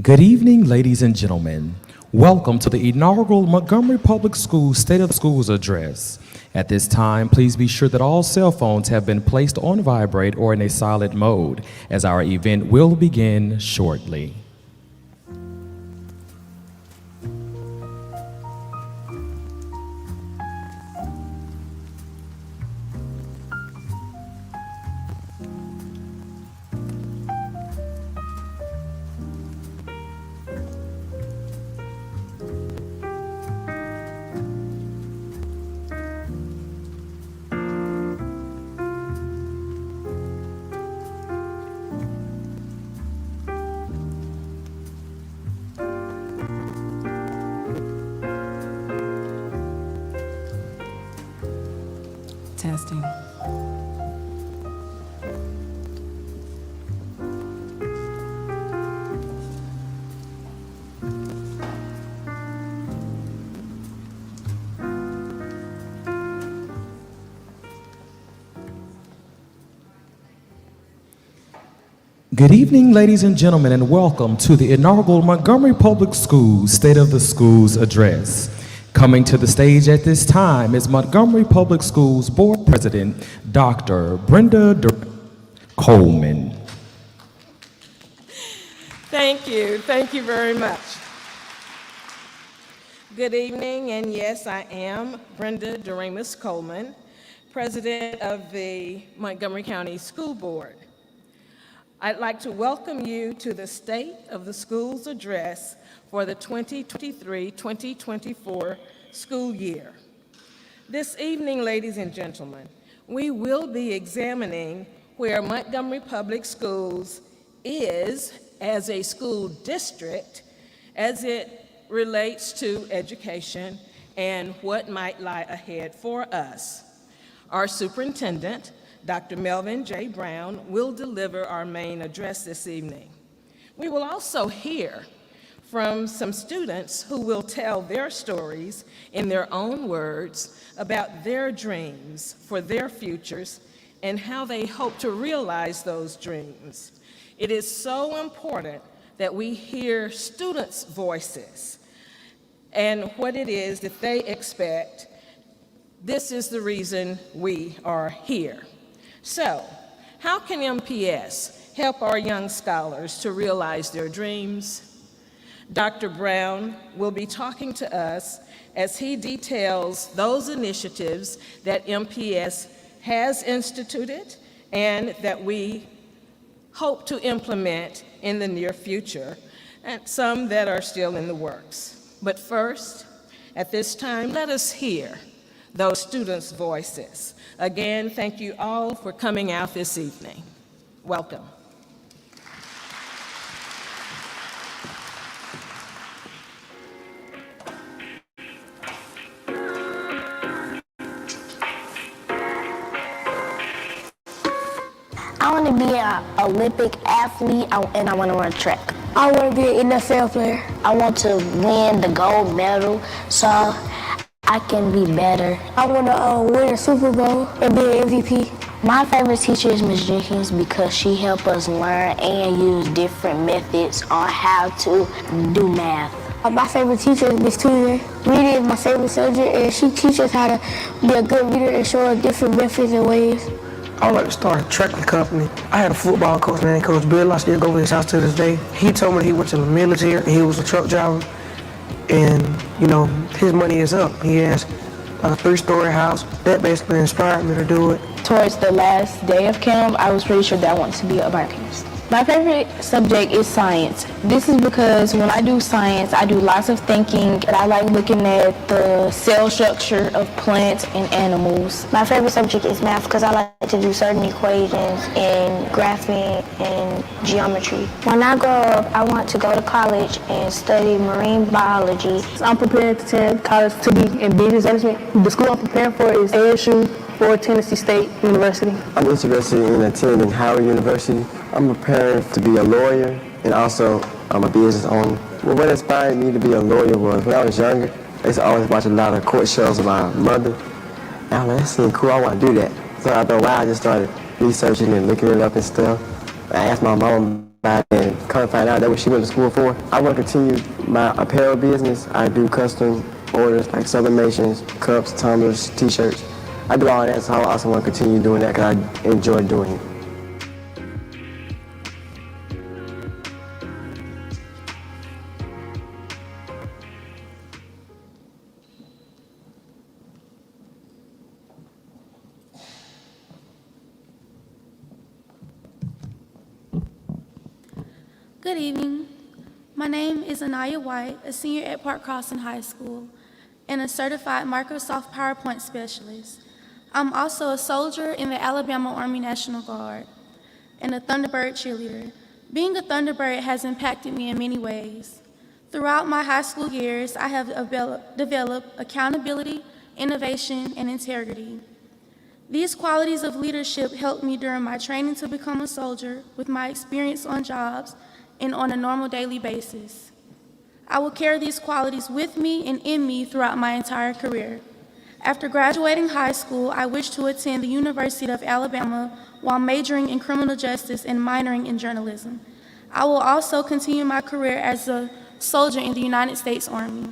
Good evening, ladies and gentlemen. Welcome to the inaugural Montgomery Public Schools State of the Schools Address. At this time, please be sure that all cell phones have been placed on vibrate or in a silent mode, as our event will begin shortly. Testing. Good evening, ladies and gentlemen, and welcome to the inaugural Montgomery Public Schools State of the Schools Address. Coming to the stage at this time is Montgomery Public Schools Board President, Dr. Brenda Coleman. Thank you very much. Good evening, and yes, I am Brenda Doremus Coleman, President of the Montgomery County School Board. I'd like to welcome you to the State of the Schools Address for the 2023-2024 school year. This evening, ladies and gentlemen, we will be examining where Montgomery Public Schools is as a school district as it relates to education and what might lie ahead for us. Our superintendent, Dr. Melvin J. Brown, will deliver our main address this evening. We will also hear from some students who will tell their stories in their own words about their dreams for their futures and how they hope to realize those dreams. It is so important that we hear students' voices and what it is that they expect. This is the reason we are here. So, how can MPS help our young scholars to realize their dreams? Dr. Brown will be talking to us as he details those initiatives that MPS has instituted and that we hope to implement in the near future, and some that are still in the works. But first, at this time, let us hear those students' voices. Again, thank you all for coming out this evening. Welcome. I want to be an Olympic athlete and I want to run track. I want to be an NFL player. I want to win the gold medal so I can be better. I want to win a Super Bowl and be an MVP. My favorite teacher is Ms. Jenkins because she helps us learn and use different methods on how to do math. My favorite teacher is Ms. Tweeter. Reading is my favorite subject, and she teaches us how to be a good reader and show us different methods and ways. I would like to start a trucking company. I had a football coach named Coach Bill. I still go to his house to this day. He told me he went to the military and he was a truck driver. And, you know, his money is up. He has a 3-story house. That basically inspired me to do it. Towards the last day of camp, I was pretty sure that I wanted to be a biochemist. My favorite subject is science. This is because when I do science, I do lots of thinking, and I like looking at the cell structure of plants and animals. My favorite subject is math because I like to do certain equations and graphing and geometry. When I grow up, I want to go to college and study marine biology. I'm prepared to attend college to be in business management. The school I'm preparing for is ASU or Tennessee State University. I'm interested in attending Howard University. I'm preparing to be a lawyer, and also I'm a business owner. Well, what inspired me to be a lawyer was when I was younger, I used to always watch a lot of court shows with my mother. And I'm like, that seems cool, I want to do that. So after a while, I just started researching and looking it up and stuff. I asked my mom about it and come to find out that's what she went to school for. I want to continue my apparel business. I do custom orders like sublimations, cups, tumblers, t-shirts. I do all that, so I also want to continue doing that because I enjoy doing it. Good evening. My name is Anaya White, a senior at Park Crossing High School, and a certified Microsoft PowerPoint specialist. I'm also a soldier in the Alabama Army National Guard and a Thunderbird cheerleader. Being a Thunderbird has impacted me in many ways. Throughout my high school years, I have developed accountability, innovation, and integrity. These qualities of leadership helped me during my training to become a soldier with my experience on jobs and on a normal daily basis. I will carry these qualities with me and in me throughout my entire career. After graduating high school, I wish to attend the University of Alabama while majoring in criminal justice and minoring in journalism. I will also continue my career as a soldier in the United States Army,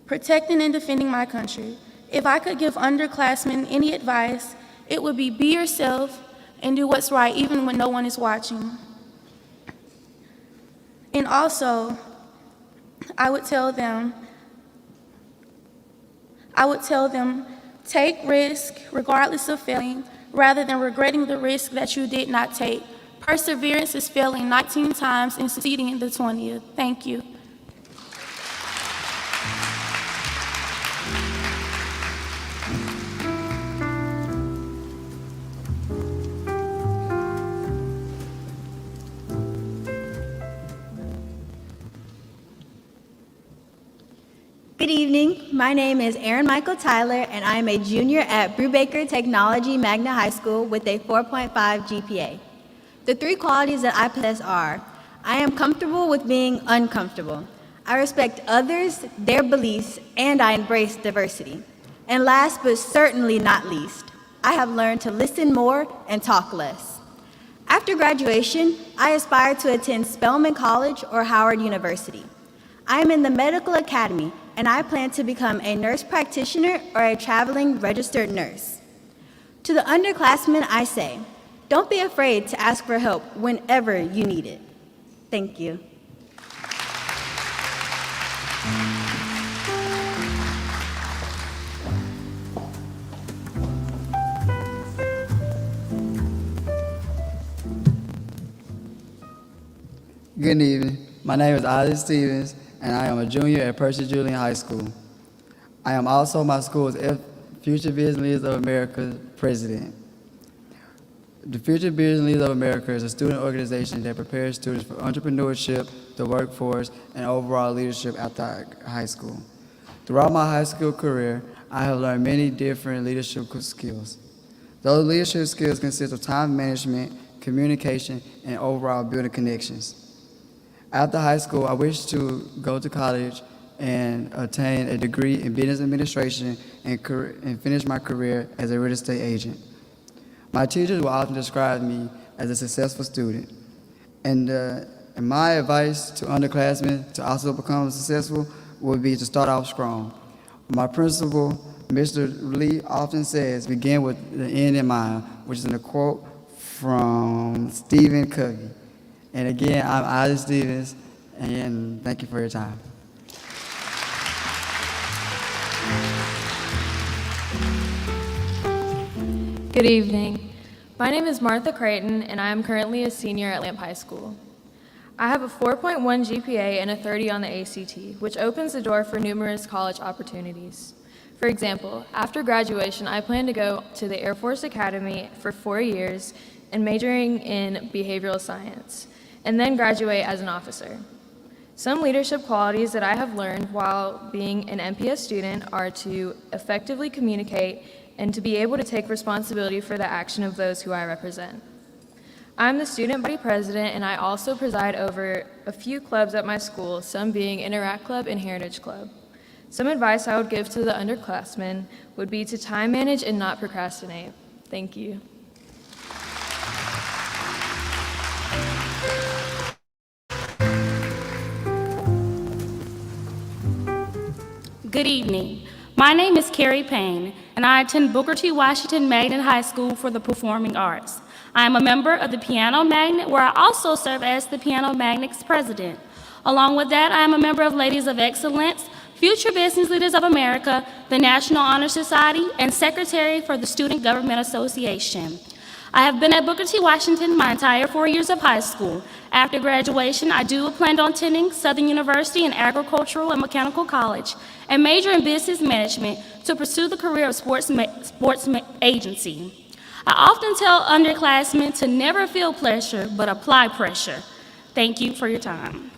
protecting and defending my country. If I could give underclassmen any advice, it would be yourself and do what's right even when no one is watching. And also, I would tell them, take risk regardless of failing, rather than regretting the risk that you did not take. Perseverance is failing 19 times and succeeding in the 20th. Thank you. Good evening. My name is Aaron Michael Tyler, and I am a junior at Brubaker Technology Magna High School with a 4.5 GPA. The three qualities that I possess are: I am comfortable with being uncomfortable, I respect others, their beliefs, and I embrace diversity. And last but certainly not least, I have learned to listen more and talk less. After graduation, I aspire to attend Spelman College or Howard University. I am in the medical academy, and I plan to become a nurse practitioner or a traveling registered nurse. To the underclassmen, I say, don't be afraid to ask for help whenever you need it. Thank you. Good evening. My name is Isaac Stevens, and I am a junior at Percy Julian High School. I am also my school's Future Business Leaders of America president. The Future Business Leaders of America is a student organization that prepares students for entrepreneurship, the workforce, and overall leadership after high school. Throughout my high school career, I have learned many different leadership skills. Those leadership skills consist of time management, communication, and overall building connections. After high school, I wish to go to college and obtain a degree in business administration and finish my career as a real estate agent. My teachers will often describe me as a successful student. And my advice to underclassmen to also become successful would be to start off strong. My principal, Mr. Lee, often says, begin with the end in mind, which is in a quote from Stephen Covey. And again, I'm Isaac Stevens, and thank you for your time. Good evening. My name is Martha Creighton, and I am currently a senior at Lamp High School. I have a 4.1 GPA and a 30 on the ACT, which opens the door for numerous college opportunities. For example, after graduation, I plan to go to the Air Force Academy for 4 years and majoring in behavioral science, and then graduate as an officer. Some leadership qualities that I have learned while being an MPS student are to effectively communicate and to be able to take responsibility for the action of those who I represent. I'm the student body president, and I also preside over a few clubs at my school, some being Interact Club and Heritage Club. Some advice I would give to the underclassmen would be to time manage and not procrastinate. Thank you. Good evening. My name is Carrie Payne, and I attend Booker T. Washington Magnet High School for the Performing Arts. I am a member of the Piano Magnet, where I also serve as the Piano Magnet's president. Along with that, I am a member of Ladies of Excellence, Future Business Leaders of America, the National Honor Society, and Secretary for the Student Government Association. I have been at Booker T. Washington my entire 4 years of high school. After graduation, I do plan on attending Southern University in Agricultural and Mechanical College and major in business management to pursue the career of sports agency. I often tell underclassmen to never feel pressure, but apply pressure. Thank you for your time.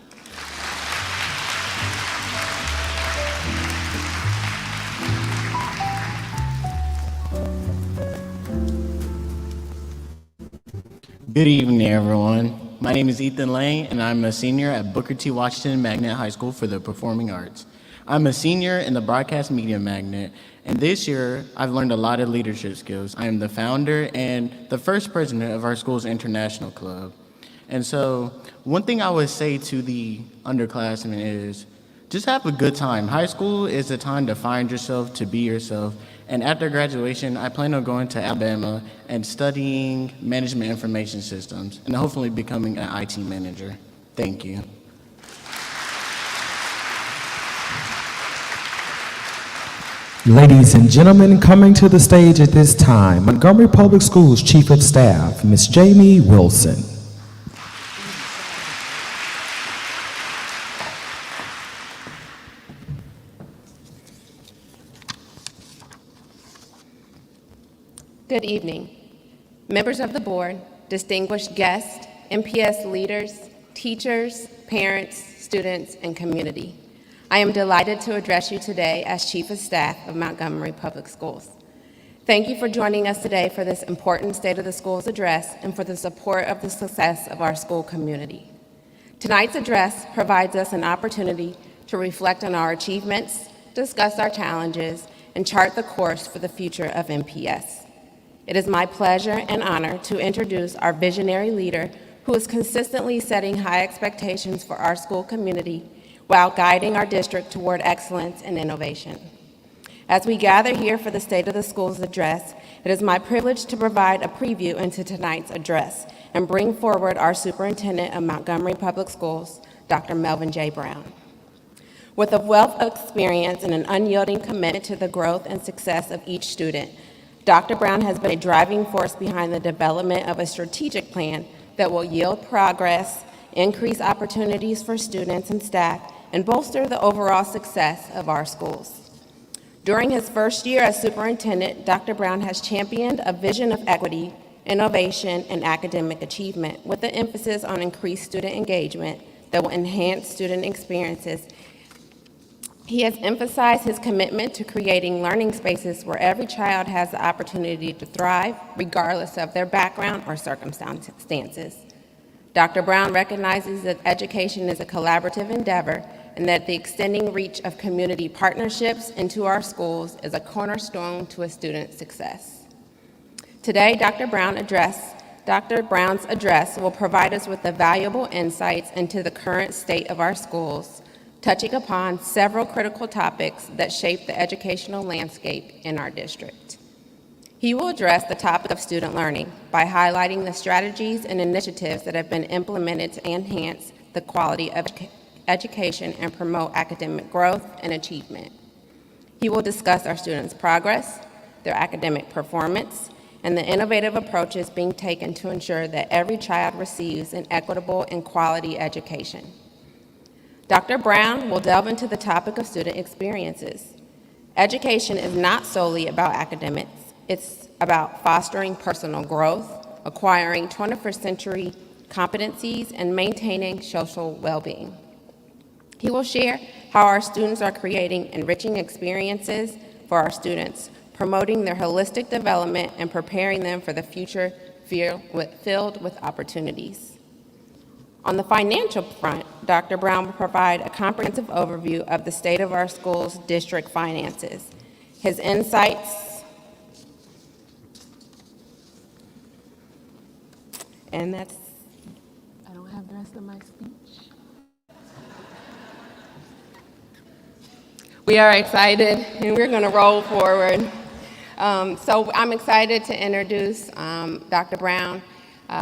Good evening, everyone. My name is Ethan Lane, and I'm a senior at Booker T. Washington Magnet High School for the Performing Arts. I'm a senior in the Broadcast Media Magnet, and this year I've learned a lot of leadership skills. I am the founder and the first president of our school's international club. And so one thing I would say to the underclassmen is just have a good time. High school is a time to find yourself, to be yourself. And after graduation, I plan on going to Alabama and studying management information systems and hopefully becoming an IT manager. Thank you. Ladies and gentlemen, coming to the stage at this time, Montgomery Public Schools Chief of Staff, Ms. Jamie Wilson. Good evening. Members of the board, distinguished guests, MPS leaders, teachers, parents, students, and community. I am delighted to address you today as Chief of Staff of Montgomery Public Schools. Thank you for joining us today for this important State of the Schools address and for the support of the success of our school community. Tonight's address provides us an opportunity to reflect on our achievements, discuss our challenges, and chart the course for the future of MPS. It is my pleasure and honor to introduce our visionary leader who is consistently setting high expectations for our school community while guiding our district toward excellence and innovation. As we gather here for the State of the Schools address, it is my privilege to provide a preview into tonight's address and bring forward our Superintendent of Montgomery Public Schools, Dr. Melvin J. Brown. With a wealth of experience and an unyielding commitment to the growth and success of each student, Dr. Brown has been a driving force behind the development of a strategic plan that will yield progress, increase opportunities for students and staff, and bolster the overall success of our schools. During his first year as superintendent, Dr. Brown has championed a vision of equity, innovation, and academic achievement with an emphasis on increased student engagement that will enhance student experiences. He has emphasized his commitment to creating learning spaces where every child has the opportunity to thrive, regardless of their background or circumstances. Dr. Brown recognizes that education is a collaborative endeavor and that the extending reach of community partnerships into our schools is a cornerstone to a student's success. Today, Dr. Brown's address will provide us with the valuable insights into the current state of our schools, touching upon several critical topics that shape the educational landscape in our district. He will address the topic of student learning by highlighting the strategies and initiatives that have been implemented to enhance the quality of education and promote academic growth and achievement. He will discuss our students' progress, their academic performance, and the innovative approaches being taken to ensure that every child receives an equitable and quality education. Dr. Brown will delve into the topic of student experiences. Education is not solely about academics. It's about fostering personal growth, acquiring 21st century competencies, and maintaining social well-being. He will share how our students are creating enriching experiences for our students, promoting their holistic development and preparing them for the future filled with opportunities. On the financial front, Dr. Brown will provide a comprehensive overview of the state of our school's district finances. His insights, and I don't have the rest of my speech. We are excited, and we're going to roll forward. So I'm excited to introduce Dr. Brown.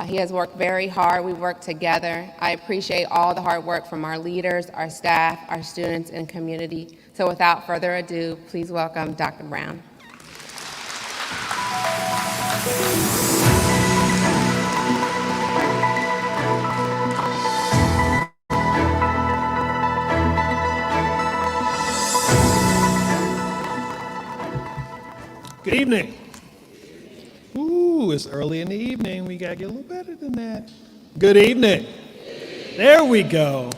He has worked very hard. We work together. I appreciate all the hard work from our leaders, our staff, our students, and community. So without further ado, please welcome Dr. Brown. Good evening. Ooh, it's early in the evening. We gotta get a little better than that. Good evening. There we go.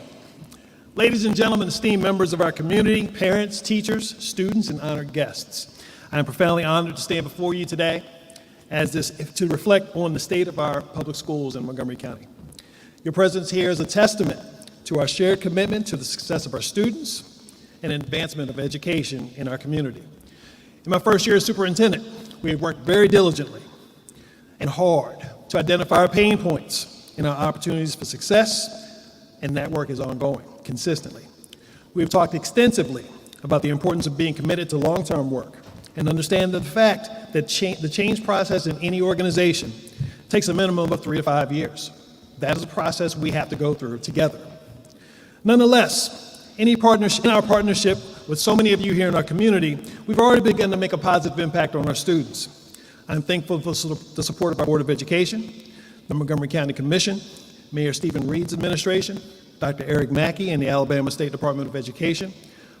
Ladies and gentlemen, esteemed members of our community, parents, teachers, students, and honored guests, I am profoundly honored to stand before you today to reflect on the state of our public schools in Montgomery County. Your presence here is a testament to our shared commitment to the success of our students and advancement of education in our community. In my first year as superintendent, we have worked very diligently and hard to identify our pain points and our opportunities for success, and that work is ongoing consistently. We have talked extensively about the importance of being committed to long-term work and understand the fact that the change process in any organization takes a minimum of 3 to 5 years. That is a process we have to go through together. Nonetheless, in our partnership with so many of you here in our community, we've already begun to make a positive impact on our students. I'm thankful for the support of our Board of Education, the Montgomery County Commission, Mayor Stephen Reed's administration, Dr. Eric Mackey and the Alabama State Department of Education,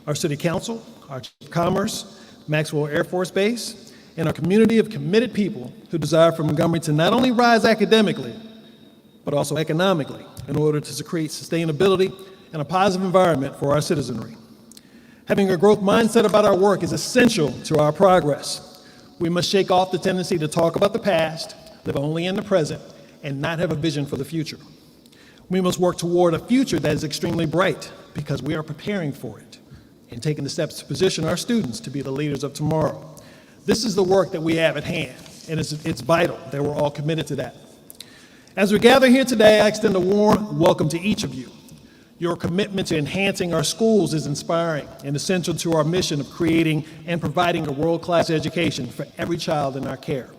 our City Council, our Chief of Commerce, Maxwell Air Force Base, and our community of committed people who desire for Montgomery to not only rise academically, but also economically in order to create sustainability and a positive environment for our citizenry. Having a growth mindset about our work is essential to our progress. We must shake off the tendency to talk about the past, live only in the present, and not have a vision for the future. We must work toward a future that is extremely bright because we are preparing for it and taking the steps to position our students to be the leaders of tomorrow. This is the work that we have at hand, and it's vital that we're all committed to that. As we gather here today, I extend a warm welcome to each of you. Your commitment to enhancing our schools is inspiring and essential to our mission of creating and providing a world-class education for every child in our care.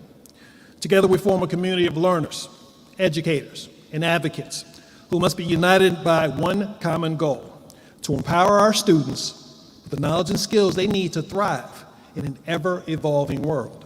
Together we form a community of learners, educators, and advocates who must be united by one common goal: to empower our students with the knowledge and skills they need to thrive in an ever-evolving world.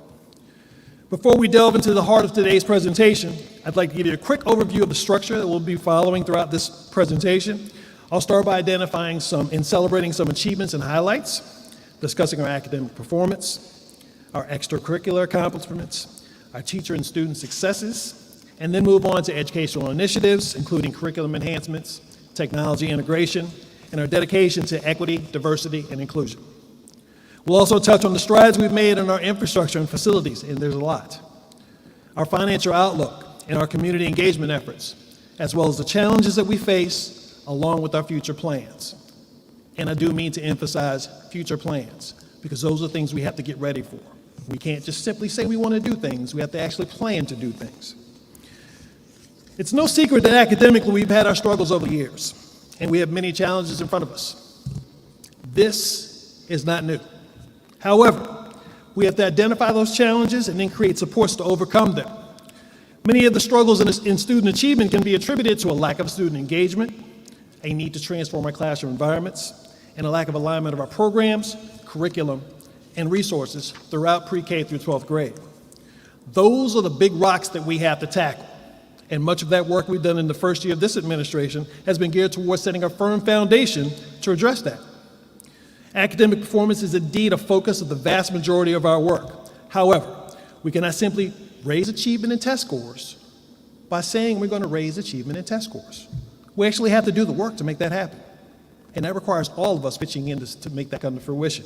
Before we delve into the heart of today's presentation, I'd like to give you a quick overview of the structure that we'll be following throughout this presentation. I'll start by identifying and celebrating some achievements and highlights, discussing our academic performance, our extracurricular accomplishments, our teacher and student successes, and then move on to educational initiatives, including curriculum enhancements, technology integration, and our dedication to equity, diversity, and inclusion. We'll also touch on the strides we've made in our infrastructure and facilities, and there's a lot, our financial outlook, and our community engagement efforts, as well as the challenges that we face along with our future plans. And I do mean to emphasize future plans, because those are things we have to get ready for. We can't just simply say we want to do things, we have to actually plan to do things. It's no secret that academically we've had our struggles over the years, and we have many challenges in front of us. This is not new. However, we have to identify those challenges and then create supports to overcome them. Many of the struggles in student achievement can be attributed to a lack of student engagement, a need to transform our classroom environments, and a lack of alignment of our programs, curriculum, and resources throughout pre-K through 12th grade. Those are the big rocks that we have to tackle, and much of that work we've done in the first year of this administration has been geared towards setting a firm foundation to address that. Academic performance is indeed a focus of the vast majority of our work. However, we cannot simply raise achievement and test scores by saying we're going to raise achievement and test scores. We actually have to do the work to make that happen. And that requires all of us pitching in to make that come to fruition.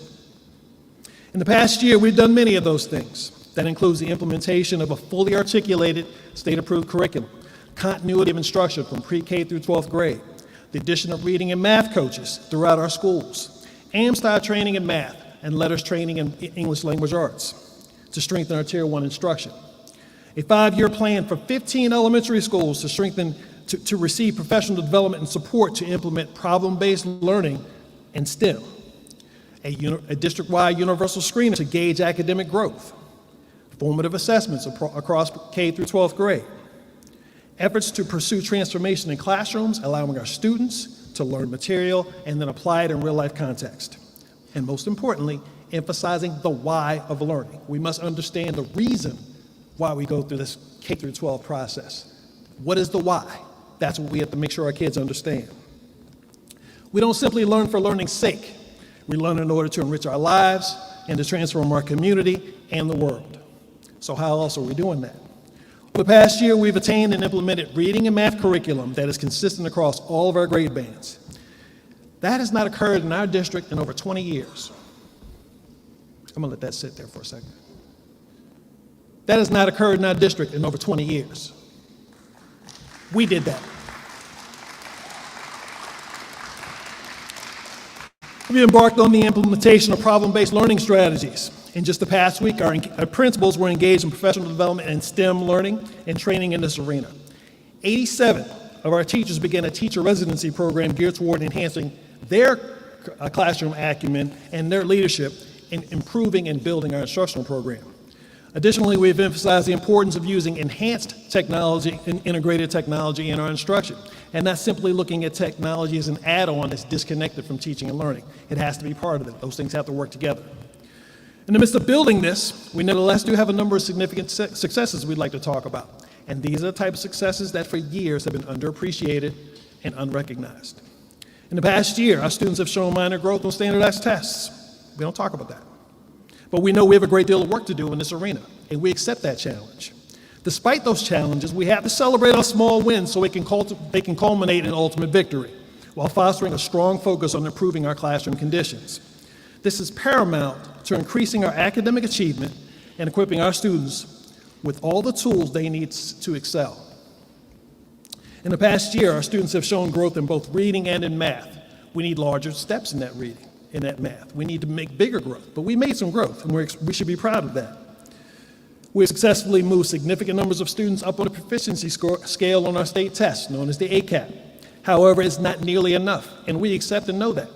In the past year, we've done many of those things. That includes the implementation of a fully articulated, state-approved curriculum, continuity of instruction from pre-K through 12th grade, the addition of reading and math coaches throughout our schools, AM-style training in math and letters training in English language arts to strengthen our Tier 1 instruction, a 5-year plan for 15 elementary schools to strengthen, to receive professional development and support to implement problem-based learning and STEM, a district-wide universal screening to gauge academic growth, formative assessments across K through 12th grade, efforts to pursue transformation in classrooms, allowing our students to learn material and then apply it in real-life context, and most importantly, emphasizing the why of learning. We must understand the reason why we go through this K through 12 process. What is the why? That's what we have to make sure our kids understand. We don't simply learn for learning's sake. We learn in order to enrich our lives and to transform our community and the world. So how else are we doing that? Over the past year, we've attained and implemented reading and math curriculum that is consistent across all of our grade bands. That has not occurred in our district in over 20 years. I'm gonna let that sit there for a second. That has not occurred in our district in over 20 years. We did that. We embarked on the implementation of problem-based learning strategies. In just the past week, our principals were engaged in professional development and STEM learning and training in this arena. 87 of our teachers began a teacher residency program geared toward enhancing their classroom acumen and their leadership in improving and building our instructional program. Additionally, we've emphasized the importance of using enhanced technology and integrated technology in our instruction, and not simply looking at technology as an add-on that's disconnected from teaching and learning. It has to be part of it. Those things have to work together. In the midst of building this, we nevertheless do have a number of significant successes we'd like to talk about, and these are the type of successes that for years have been underappreciated and unrecognized. In the past year, our students have shown minor growth on standardized tests. We don't talk about that. But we know we have a great deal of work to do in this arena, and we accept that challenge. Despite those challenges, we have to celebrate our small wins so they can culminate in ultimate victory, while fostering a strong focus on improving our classroom conditions. This is paramount to increasing our academic achievement and equipping our students with all the tools they need to excel. In the past year, our students have shown growth in both reading and in math. We need larger steps in that reading, in that math. We need to make bigger growth, but we made some growth, and we should be proud of that. We've successfully moved significant numbers of students up on the proficiency scale on our state test, known as the ACAP. However, it's not nearly enough, and we accept and know that.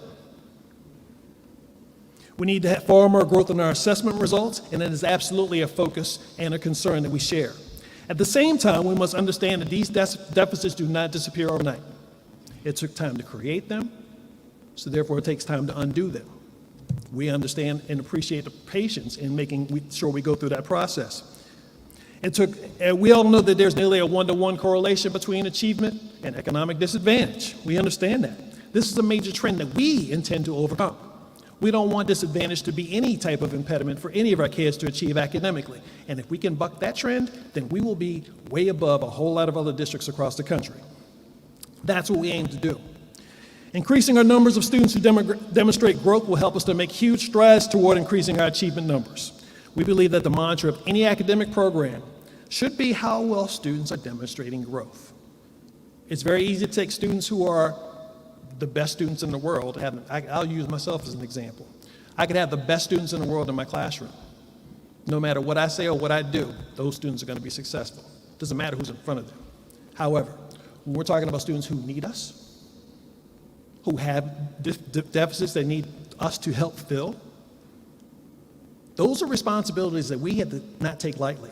We need to have far more growth in our assessment results, and it is absolutely a focus and a concern that we share. At the same time, we must understand that these deficits do not disappear overnight. It took time to create them, so therefore it takes time to undo them. We understand and appreciate the patience in making sure we go through that process. We all know that there's nearly a one-to-one correlation between achievement and economic disadvantage. We understand that. This is a major trend that we intend to overcome. We don't want disadvantage to be any type of impediment for any of our kids to achieve academically. And if we can buck that trend, then we will be way above a whole lot of other districts across the country. That's what we aim to do. Increasing our numbers of students who demonstrate growth will help us to make huge strides toward increasing our achievement numbers. We believe that the mantra of any academic program should be how well students are demonstrating growth. It's very easy to take students who are the best students in the world. I'll use myself as an example. I could have the best students in the world in my classroom. No matter what I say or what I do, those students are going to be successful. Doesn't matter who's in front of them. However, when we're talking about students who need us, who have deficits they need us to help fill, those are responsibilities that we have to not take lightly.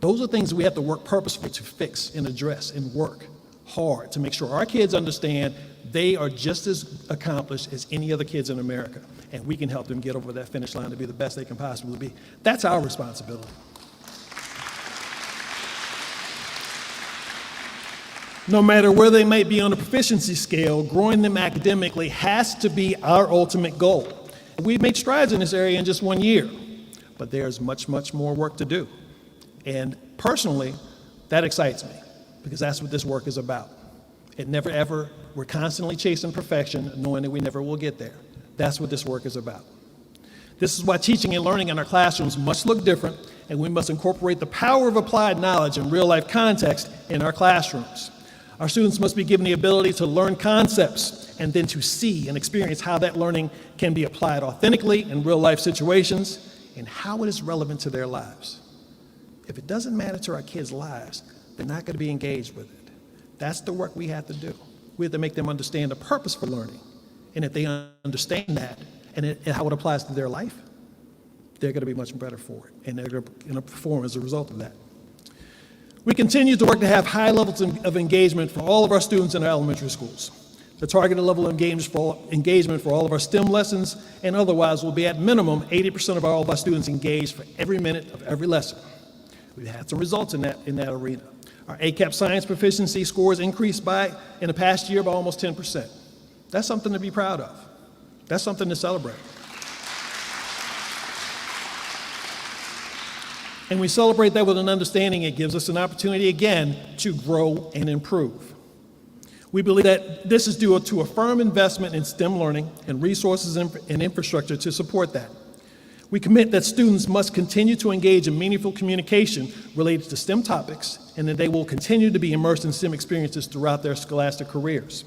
Those are things that we have to work purposefully to fix and address and work hard to make sure our kids understand they are just as accomplished as any other kids in America, and we can help them get over that finish line to be the best they can possibly be. That's our responsibility. No matter where they might be on the proficiency scale, growing them academically has to be our ultimate goal. We've made strides in this area in just 1 year, but there's much, much more work to do. And personally, that excites me, because that's what this work is about. We're constantly chasing perfection, knowing that we never will get there. That's what this work is about. This is why teaching and learning in our classrooms must look different, and we must incorporate the power of applied knowledge and real-life context in our classrooms. Our students must be given the ability to learn concepts and then to see and experience how that learning can be applied authentically in real-life situations and how it is relevant to their lives. If it doesn't matter to our kids' lives, they're not going to be engaged with it. That's the work we have to do. We have to make them understand the purpose for learning. And if they understand that and how it applies to their life, they're going to be much better for it, and they're going to perform as a result of that. We continue to work to have high levels of engagement for all of our students in our elementary schools. The targeted level of engagement for all of our STEM lessons and otherwise will be at minimum 80% of all of our students engaged for every minute of every lesson. We've had some results in that arena. Our ACAP science proficiency scores increased in the past year by almost 10%. That's something to be proud of. That's something to celebrate. And we celebrate that with an understanding it gives us an opportunity again to grow and improve. We believe that this is due to a firm investment in STEM learning and resources and infrastructure to support that. We commit that students must continue to engage in meaningful communication related to STEM topics, and that they will continue to be immersed in STEM experiences throughout their scholastic careers.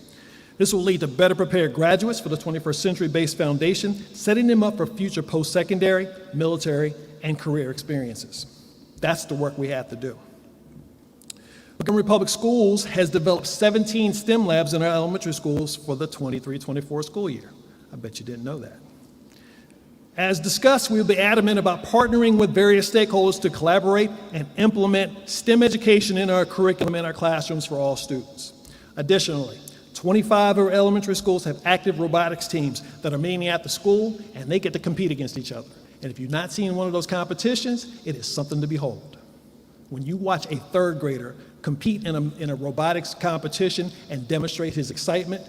This will lead to better prepared graduates for the 21st century-based foundation, setting them up for future post-secondary, military, and career experiences. That's the work we have to do. Montgomery Public Schools has developed 17 STEM labs in our elementary schools for the 23-24 school year. I bet you didn't know that. As discussed, we will be adamant about partnering with various stakeholders to collaborate and implement STEM education in our curriculum in our classrooms for all students. Additionally, 25 of our elementary schools have active robotics teams that are meeting at the school, and they get to compete against each other. And if you've not seen one of those competitions, it is something to behold. When you watch a third grader compete in a robotics competition and demonstrate his excitement,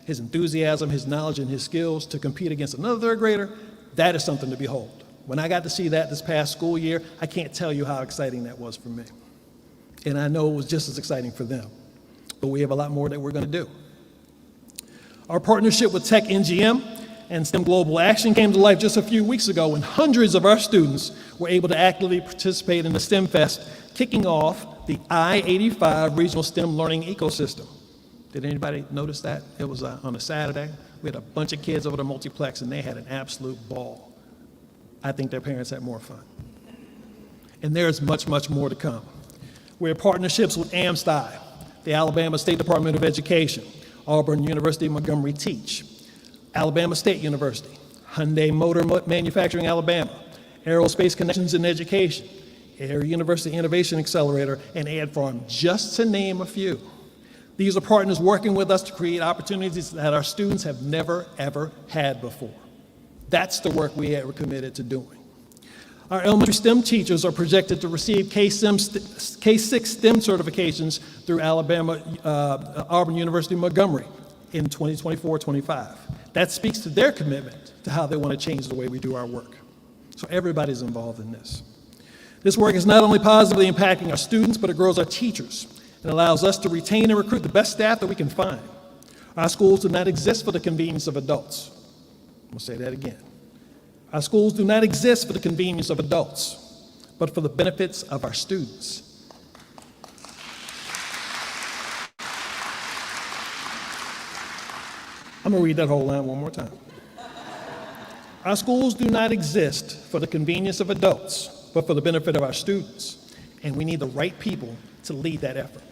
his enthusiasm, his knowledge, and his skills to compete against another third grader, that is something to behold. When I got to see that this past school year, I can't tell you how exciting that was for me. And I know it was just as exciting for them. But we have a lot more that we're going to do. Our partnership with Tech NGM and STEM Global Action came to life just a few weeks ago when hundreds of our students were able to actively participate in the STEM Fest, kicking off the I-85 Regional STEM Learning Ecosystem. Did anybody notice that? It was on a Saturday. We had a bunch of kids over the multiplex, and they had an absolute ball. I think their parents had more fun. And there's much, much more to come. We have partnerships with AmSty, the Alabama State Department of Education, Auburn University Montgomery Teach, Alabama State University, Hyundai Motor Manufacturing Alabama, Aerospace Connections in Education, Air University Innovation Accelerator, and AdFarm, just to name a few. These are partners working with us to create opportunities that our students have never, ever had before. That's the work we're committed to doing. Our elementary STEM teachers are projected to receive K-6 STEM certifications through Auburn University Montgomery in 2024-25. That speaks to their commitment to how they want to change the way we do our work. So everybody's involved in this. This work is not only positively impacting our students, but it grows our teachers. It allows us to retain and recruit the best staff that we can find. Our schools do not exist for the convenience of adults. I'm going to say that again. Our schools do not exist for the convenience of adults, but for the benefits of our students. I'm going to read that whole line one more time. Our schools do not exist for the convenience of adults, but for the benefit of our students. And we need the right people to lead that effort.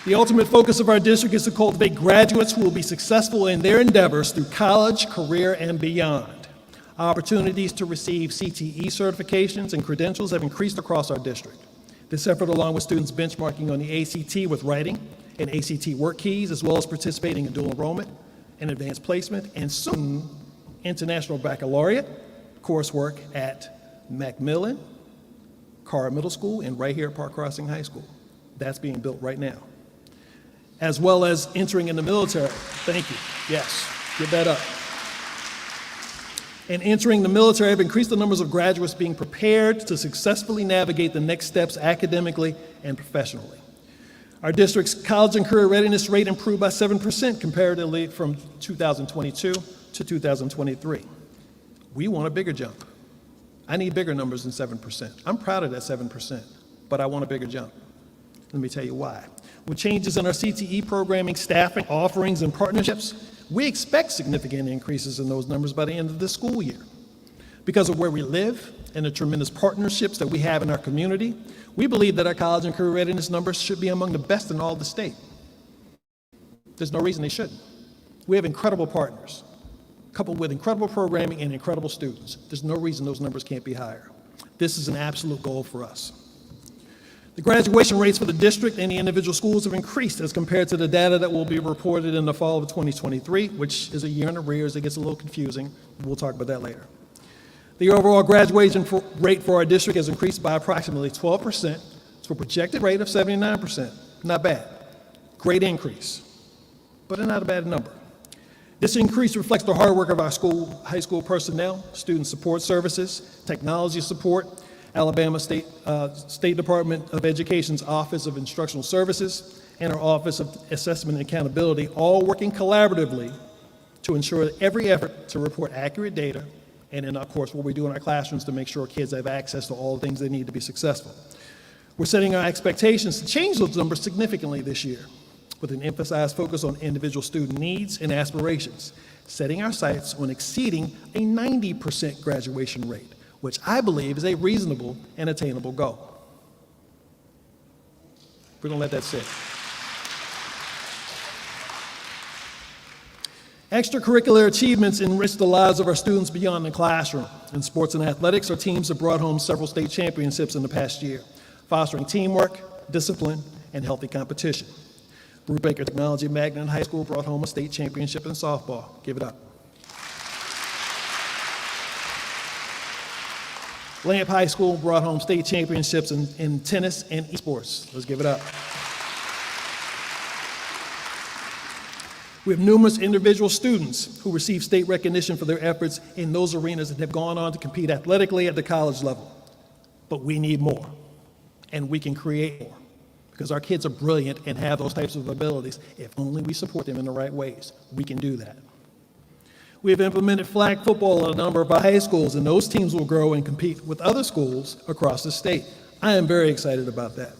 The ultimate focus of our district is to cultivate graduates who will be successful in their endeavors through college, career, and beyond. Opportunities to receive CTE certifications and credentials have increased across our district. This effort, along with students benchmarking on the ACT with writing and ACT work keys, as well as participating in dual enrollment and advanced placement, and soon International Baccalaureate coursework at Macmillan, Carr Middle School, and right here at Park Crossing High School. That's being built right now. As well as entering in the military. Thank you. Yes, give that up. And entering the military have increased the numbers of graduates being prepared to successfully navigate the next steps academically and professionally. Our district's college and career readiness rate improved by 7% comparatively from 2022 to 2023. We want a bigger jump. I need bigger numbers than 7%. I'm proud of that 7%, but I want a bigger jump. Let me tell you why. With changes in our CTE programming, staffing, offerings, and partnerships, we expect significant increases in those numbers by the end of this school year. Because of where we live and the tremendous partnerships that we have in our community, we believe that our college and career readiness numbers should be among the best in all the state. There's no reason they shouldn't. We have incredible partners, coupled with incredible programming and incredible students. There's no reason those numbers can't be higher. This is an absolute goal for us. The graduation rates for the district and the individual schools have increased as compared to the data that will be reported in the fall of 2023, which is a year in arrears. It gets a little confusing. We'll talk about that later. The overall graduation rate for our district has increased by approximately 12% to a projected rate of 79%. Not bad. Great increase, but not a bad number. This increase reflects the hard work of our high school personnel, student support services, technology support, Alabama State Department of Education's Office of Instructional Services, and our Office of Assessment and Accountability, all working collaboratively to ensure that every effort to report accurate data, and then, of course, what we do in our classrooms to make sure kids have access to all the things they need to be successful. We're setting our expectations to change those numbers significantly this year, with an emphasized focus on individual student needs and aspirations, setting our sights on exceeding a 90% graduation rate, which I believe is a reasonable and attainable goal. We're going to let that sit. Extracurricular achievements enrich the lives of our students beyond the classroom. In sports and athletics, our teams have brought home several state championships in the past year, fostering teamwork, discipline, and healthy competition. Brubaker Technology Magnet High School brought home a state championship in softball. Give it up. Lamp High School brought home state championships in tennis and esports. Let's give it up. We have numerous individual students who receive state recognition for their efforts in those arenas and have gone on to compete athletically at the college level. But we need more, and we can create more, because our kids are brilliant and have those types of abilities. If only we support them in the right ways, we can do that. We have implemented flag football at a number of our high schools, and those teams will grow and compete with other schools across the state. I am very excited about that.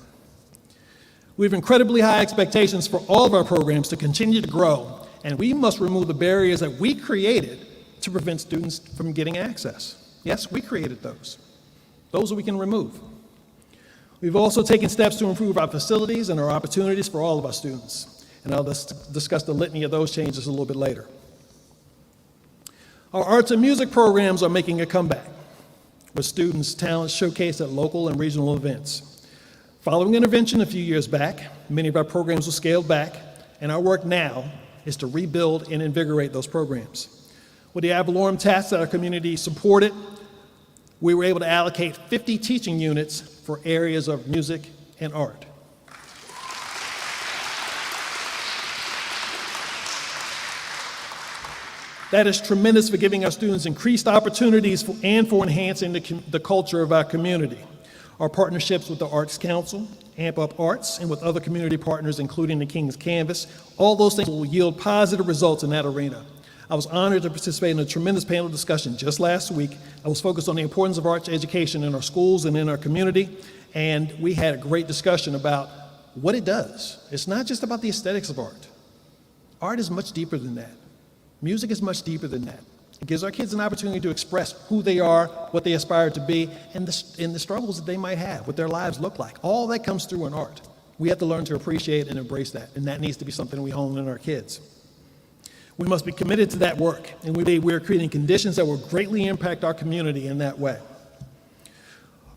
We have incredibly high expectations for all of our programs to continue to grow, and we must remove the barriers that we created to prevent students from getting access. Yes, we created those. Those we can remove. We've also taken steps to improve our facilities and our opportunities for all of our students, and I'll discuss the litany of those changes a little bit later. Our arts and music programs are making a comeback, with students' talents showcased at local and regional events. Following intervention a few years back, many of our programs were scaled back, and our work now is to rebuild and invigorate those programs. With the ad valorem tasks that our community supported, we were able to allocate 50 teaching units for areas of music and art. That is tremendous for giving our students increased opportunities and for enhancing the culture of our community. Our partnerships with the Arts Council, Amp Up Arts, and with other community partners, including the King's Canvas, all those things will yield positive results in that arena. I was honored to participate in a tremendous panel discussion just last week. I was focused on the importance of arts education in our schools and in our community, and we had a great discussion about what it does. It's not just about the aesthetics of art. Art is much deeper than that. Music is much deeper than that. It gives our kids an opportunity to express who they are, what they aspire to be, and the struggles that they might have, what their lives look like. All that comes through in art. We have to learn to appreciate and embrace that, and that needs to be something we hone in our kids. We must be committed to that work, and we are creating conditions that will greatly impact our community in that way.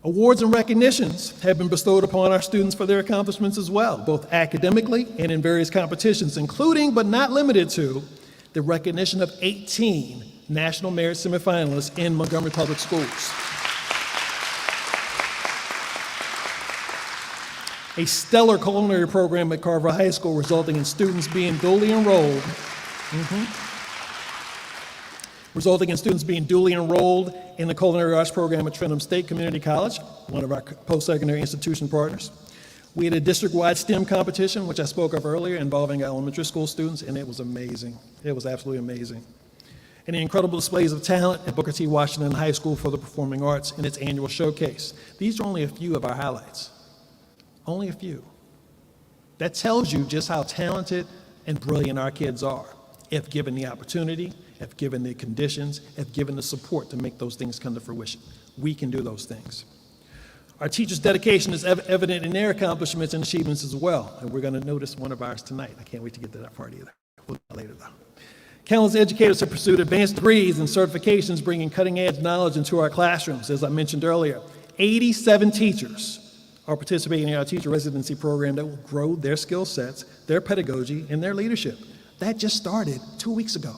Awards and recognitions have been bestowed upon our students for their accomplishments as well, both academically and in various competitions, including but not limited to the recognition of 18 National Merit semifinalists in Montgomery Public Schools. A stellar culinary program at Carver High School, resulting in students being duly enrolled in the culinary arts program at Trentham State Community College, one of our post-secondary institution partners. We had a district-wide STEM competition, which I spoke of earlier, involving elementary school students, and it was amazing. It was absolutely amazing. And the incredible displays of talent at Booker T. Washington High School for the Performing Arts in its annual showcase. These are only a few of our highlights. Only a few. That tells you just how talented and brilliant our kids are, if given the opportunity, if given the conditions, if given the support to make those things come to fruition. We can do those things. Our teachers' dedication is evident in their accomplishments and achievements as well, and we're going to notice one of ours tonight. I can't wait to get to that part either. We'll do that later, though. Countless educators have pursued advanced degrees and certifications, bringing cutting-edge knowledge into our classrooms. As I mentioned earlier, 87 teachers are participating in our teacher residency program that will grow their skill sets, their pedagogy, and their leadership. That just started 2 weeks ago.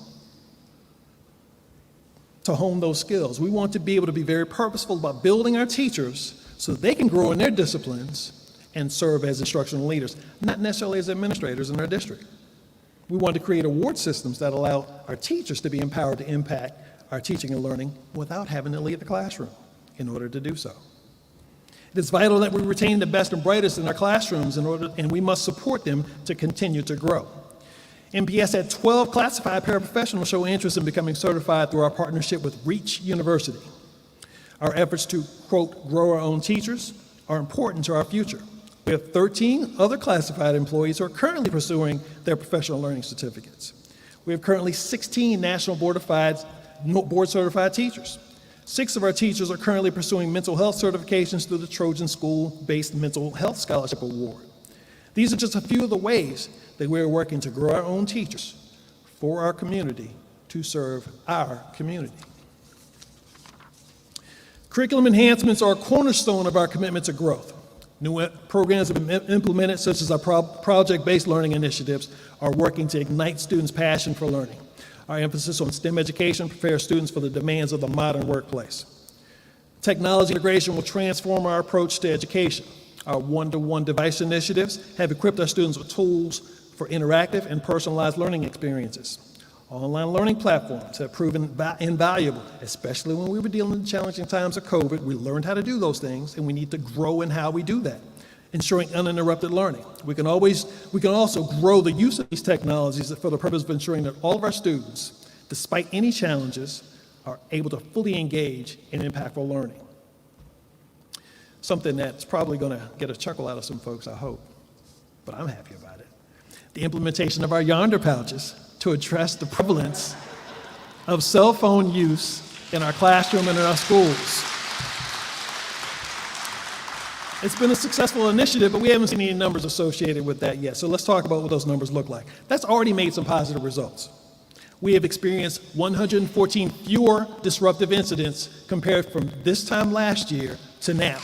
To hone those skills, we want to be able to be very purposeful about building our teachers so they can grow in their disciplines and serve as instructional leaders, not necessarily as administrators in our district. We want to create award systems that allow our teachers to be empowered to impact our teaching and learning without having to leave the classroom in order to do so. It is vital that we retain the best and brightest in our classrooms and we must support them to continue to grow. MPS had 12 classified paraprofessionals show interest in becoming certified through our partnership with Reach University. Our efforts to, quote, grow our own teachers are important to our future. We have 13 other classified employees who are currently pursuing their professional learning certificates. We have currently 16 national board-certified teachers. 6 of our teachers are currently pursuing mental health certifications through the Trojan School-based Mental Health Scholarship Award. These are just a few of the ways that we're working to grow our own teachers, for our community to serve our community. Curriculum enhancements are a cornerstone of our commitment to growth. New programs have been implemented, such as our project-based learning initiatives, are working to ignite students' passion for learning. Our emphasis on STEM education prepares students for the demands of the modern workplace. Technology integration will transform our approach to education. Our one-to-one device initiatives have equipped our students with tools for interactive and personalized learning experiences. Online learning platforms have proven invaluable, especially when we were dealing with challenging times of COVID. We learned how to do those things, and we need to grow in how we do that, ensuring uninterrupted learning. We can also grow the use of these technologies for the purpose of ensuring that all of our students, despite any challenges, are able to fully engage in impactful learning. Something that's probably going to get a chuckle out of some folks, I hope, but I'm happy about it. The implementation of our Yonder pouches to address the prevalence of cell phone use in our classroom and in our schools. It's been a successful initiative, but we haven't seen any numbers associated with that yet. So let's talk about what those numbers look like. That's already made some positive results. We have experienced 114 fewer disruptive incidents compared from this time last year to now.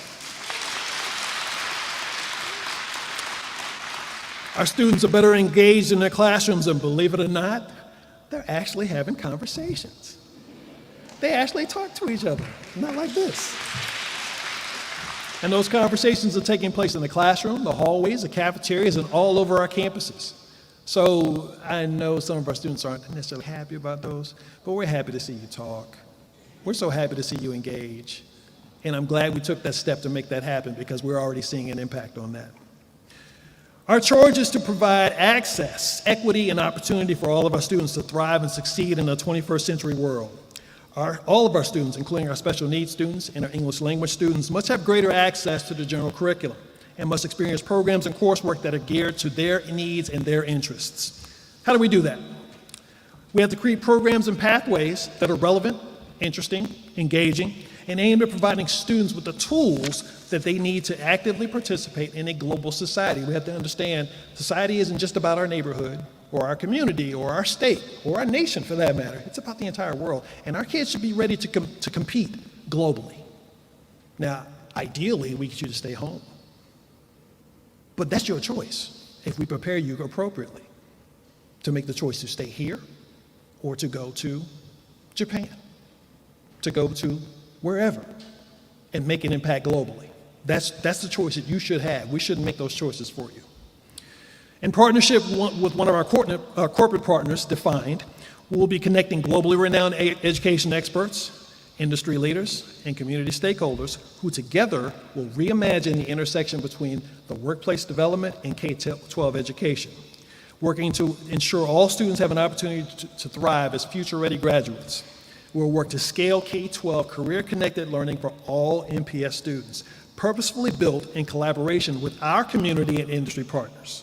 Our students are better engaged in their classrooms, and believe it or not, they're actually having conversations. They actually talk to each other, not like this. And those conversations are taking place in the classroom, the hallways, the cafeterias, and all over our campuses. So I know some of our students aren't necessarily happy about those, but we're happy to see you talk. We're so happy to see you engage. And I'm glad we took that step to make that happen, because we're already seeing an impact on that. Our charge is to provide access, equity, and opportunity for all of our students to thrive and succeed in the 21st century world. All of our students, including our special needs students and our English language students, must have greater access to the general curriculum and must experience programs and coursework that are geared to their needs and their interests. How do we do that? We have to create programs and pathways that are relevant, interesting, engaging, and aimed at providing students with the tools that they need to actively participate in a global society. We have to understand society isn't just about our neighborhood or our community or our state or our nation, for that matter. It's about the entire world. And our kids should be ready to compete globally. Now, ideally, we get you to stay home. But that's your choice if we prepare you appropriately to make the choice to stay here or to go to Japan, to go to wherever and make an impact globally. That's the choice that you should have. We shouldn't make those choices for you. In partnership with one of our corporate partners, Defined, we will be connecting globally renowned education experts, industry leaders, and community stakeholders who together will reimagine the intersection between the workplace development and K-12 education, working to ensure all students have an opportunity to thrive as future-ready graduates. We'll work to scale K-12 career-connected learning for all MPS students, purposefully built in collaboration with our community and industry partners.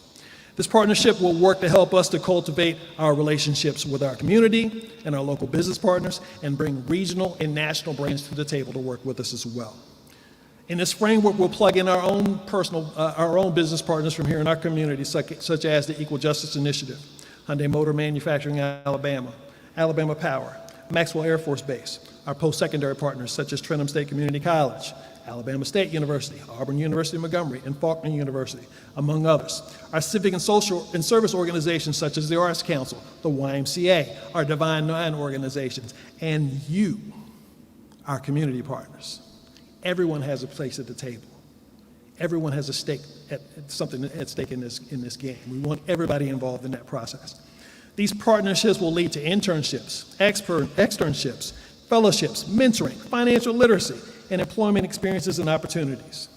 This partnership will work to help us to cultivate our relationships with our community and our local business partners and bring regional and national brands to the table to work with us as well. In this framework, we'll plug in our own business partners from here in our community, such as the Equal Justice Initiative, Hyundai Motor Manufacturing Alabama, Alabama Power, Maxwell Air Force Base, our post-secondary partners such as Trenton State Community College, Alabama State University, Auburn University Montgomery, and Faulkner University, among others. Our civic and social and service organizations such as the Arts Council, the YMCA, our Divine Nine organizations, and you, our community partners. Everyone has a place at the table. Everyone has something at stake in this game. We want everybody involved in that process. These partnerships will lead to internships, externships, fellowships, mentoring, financial literacy, and employment experiences and opportunities.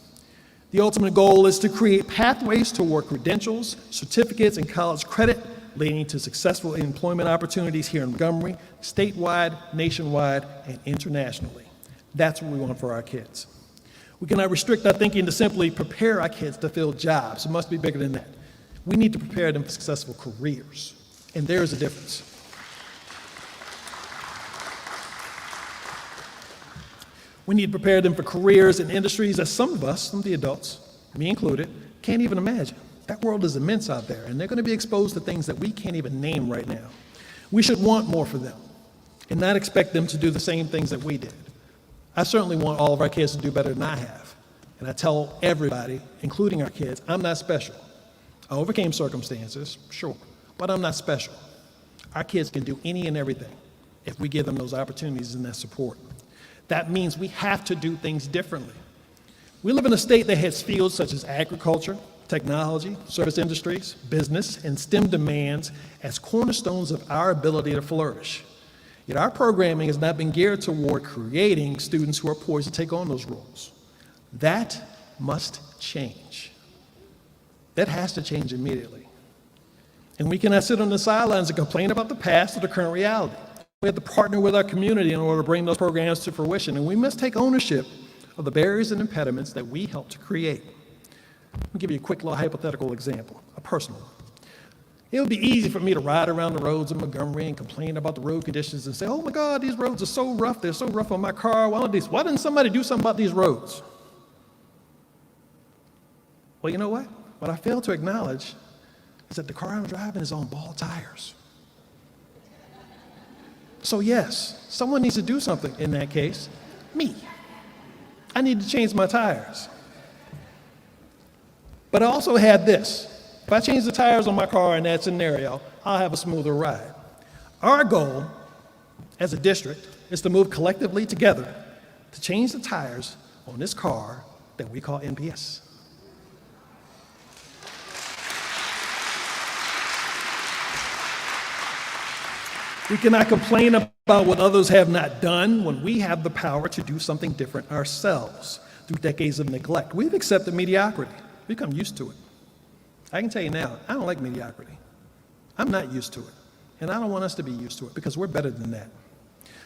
The ultimate goal is to create pathways toward credentials, certificates, and college credit, leading to successful employment opportunities here in Montgomery, statewide, nationwide, and internationally. That's what we want for our kids. We cannot restrict our thinking to simply prepare our kids to fill jobs. It must be bigger than that. We need to prepare them for successful careers, and there is a difference. We need to prepare them for careers in industries that some of us, some of the adults, me included, can't even imagine. That world is immense out there, and they're going to be exposed to things that we can't even name right now. We should want more for them and not expect them to do the same things that we did. I certainly want all of our kids to do better than I have. And I tell everybody, including our kids, I'm not special. I overcame circumstances, sure, but I'm not special. Our kids can do any and everything if we give them those opportunities and that support. That means we have to do things differently. We live in a state that has fields such as agriculture, technology, service industries, business, and STEM demands as cornerstones of our ability to flourish. Yet our programming has not been geared toward creating students who are poised to take on those roles. That must change. That has to change immediately. And we cannot sit on the sidelines and complain about the past or the current reality. We have to partner with our community in order to bring those programs to fruition, and we must take ownership of the barriers and impediments that we help to create. Let me give you a quick little hypothetical example, a personal one. It would be easy for me to ride around the roads in Montgomery and complain about the road conditions and say, oh my God, these roads are so rough, they're so rough on my car, why didn't somebody do something about these roads? Well, you know what? What I fail to acknowledge is that the car I'm driving is on bald tires. So yes, someone needs to do something in that case, me. I need to change my tires. But I also had this. If I change the tires on my car in that scenario, I'll have a smoother ride. Our goal as a district is to move collectively together to change the tires on this car that we call NPS. We cannot complain about what others have not done when we have the power to do something different ourselves. Through decades of neglect, we've accepted mediocrity. We've become used to it. I can tell you now, I don't like mediocrity. I'm not used to it. And I don't want us to be used to it because we're better than that.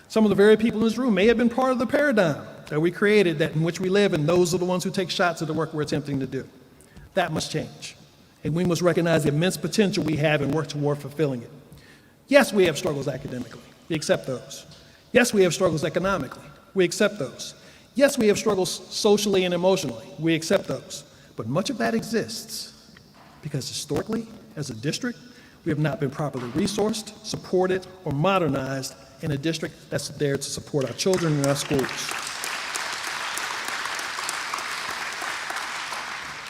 Some of the very people in this room may have been part of the paradigm that we created, that in which we live, and those are the ones who take shots at the work we're attempting to do. That must change. And we must recognize the immense potential we have and work toward fulfilling it. Yes, we have struggles academically. We accept those. Yes, we have struggles economically. We accept those. Yes, we have struggles socially and emotionally. We accept those. But much of that exists because historically, as a district, we have not been properly resourced, supported, or modernized in a district that's there to support our children in our schools.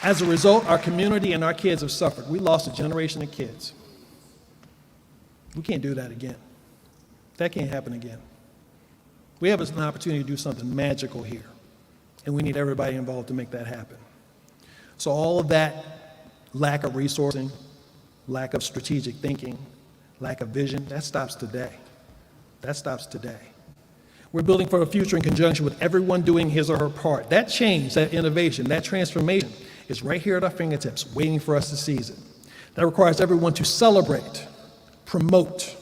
As a result, our community and our kids have suffered. We lost a generation of kids. We can't do that again. That can't happen again. We have an opportunity to do something magical here, and we need everybody involved to make that happen. So all of that lack of resourcing, lack of strategic thinking, lack of vision, that stops today. That stops today. We're building for a future in conjunction with everyone doing his or her part. That change, that innovation, that transformation is right here at our fingertips, waiting for us to seize it. That requires everyone to celebrate, promote,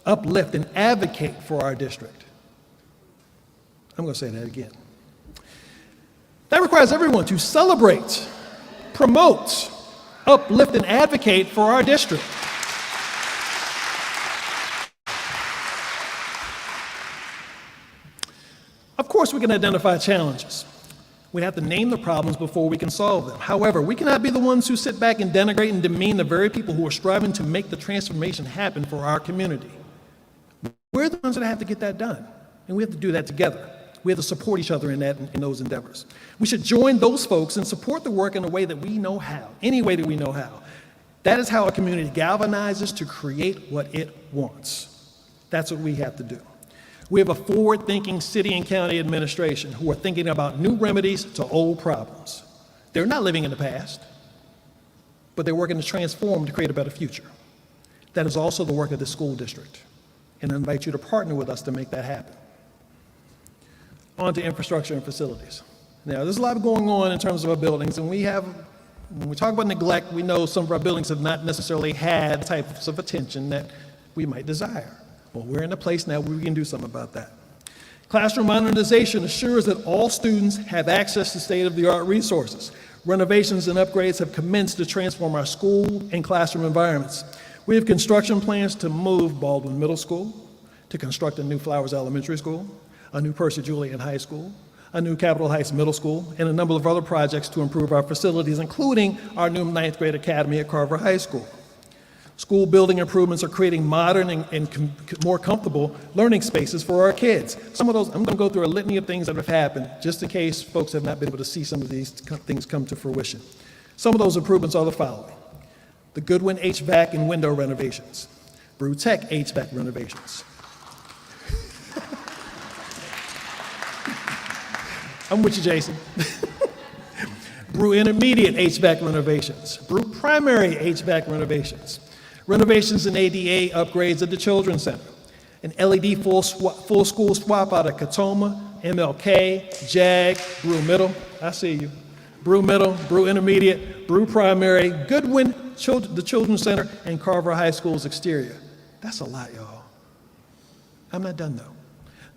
uplift, and advocate for our district. I'm going to say that again. That requires everyone to celebrate, promote, uplift, and advocate for our district. Of course, we can identify challenges. We have to name the problems before we can solve them. However, we cannot be the ones who sit back and denigrate and demean the very people who are striving to make the transformation happen for our community. We're the ones that have to get that done, and we have to do that together. We have to support each other in those endeavors. We should join those folks and support the work in a way that we know how, any way that we know how. That is how a community galvanizes to create what it wants. That's what we have to do. We have a forward-thinking city and county administration who are thinking about new remedies to old problems. They're not living in the past, but they're working to transform to create a better future. That is also the work of the school district, and I invite you to partner with us to make that happen. On to infrastructure and facilities. Now, there's a lot going on in terms of our buildings, and when we talk about neglect, we know some of our buildings have not necessarily had types of attention that we might desire. Well, we're in a place now where we can do something about that. Classroom modernization assures that all students have access to state-of-the-art resources. Renovations and upgrades have commenced to transform our school and classroom environments. We have construction plans to move Baldwin Middle School, to construct a new Flowers Elementary School, a new Percy Julian High School, a new Capitol Heights Middle School, and a number of other projects to improve our facilities, including our new 9th grade academy at Carver High School. School building improvements are creating modern and more comfortable learning spaces for our kids. Some of those, I'm going to go through a litany of things that have happened, just in case folks have not been able to see some of these things come to fruition. Some of those improvements are the following: the Goodwin HVAC and window renovations, Brew Tech HVAC renovations. I'm with you, Jason. Brew Intermediate HVAC renovations, Brew Primary HVAC renovations, renovations and ADA upgrades at the Children's Center, an LED full school swap out at Katoma, MLK, JAG, Brew Middle, I see you, Brew Middle, Brew Intermediate, Brew Primary, Goodwin, the Children's Center, and Carver High School's exterior. That's a lot, y'all. I'm not done, though.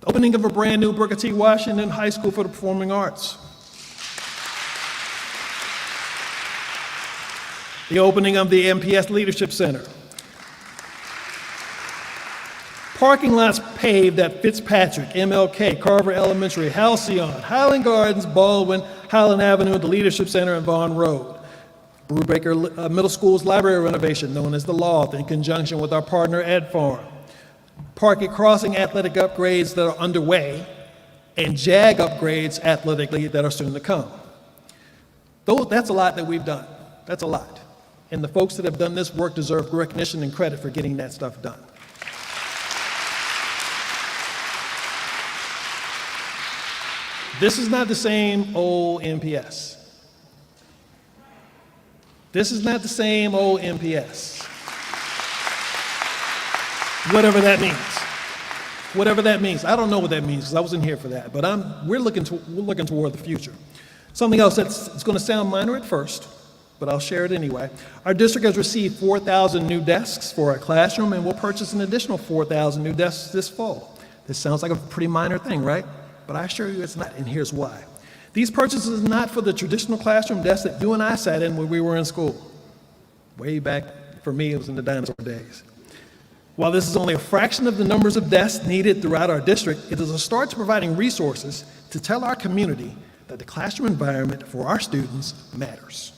The opening of a brand new Booker T. Washington High School for the Performing Arts. The opening of the MPS Leadership Center. Parking lots paved at Fitzpatrick, MLK, Carver Elementary, Halcyon, Highland Gardens, Baldwin, Highland Avenue, the Leadership Center, and Vaughn Road. Brubaker Middle School's library renovation, known as the Loft, in conjunction with our partner Ed Farm. Parkett Crossing athletic upgrades that are underway, and JAG upgrades athletically that are soon to come. That's a lot that we've done. That's a lot. And the folks that have done this work deserve recognition and credit for getting that stuff done. This is not the same old MPS. This is not the same old MPS. Whatever that means. Whatever that means. I don't know what that means because I wasn't here for that. But we're looking toward the future. Something else it's going to sound minor at first, but I'll share it anyway. Our district has received 4,000 new desks for our classroom, and we'll purchase an additional 4,000 new desks this fall. This sounds like a pretty minor thing, right? But I assure you it's not, and here's why. These purchases are not for the traditional classroom desks that you and I sat in when we were in school. Way back, for me, it was in the dinosaur days. While this is only a fraction of the numbers of desks needed throughout our district, it is a start to providing resources to tell our community that the classroom environment for our students matters.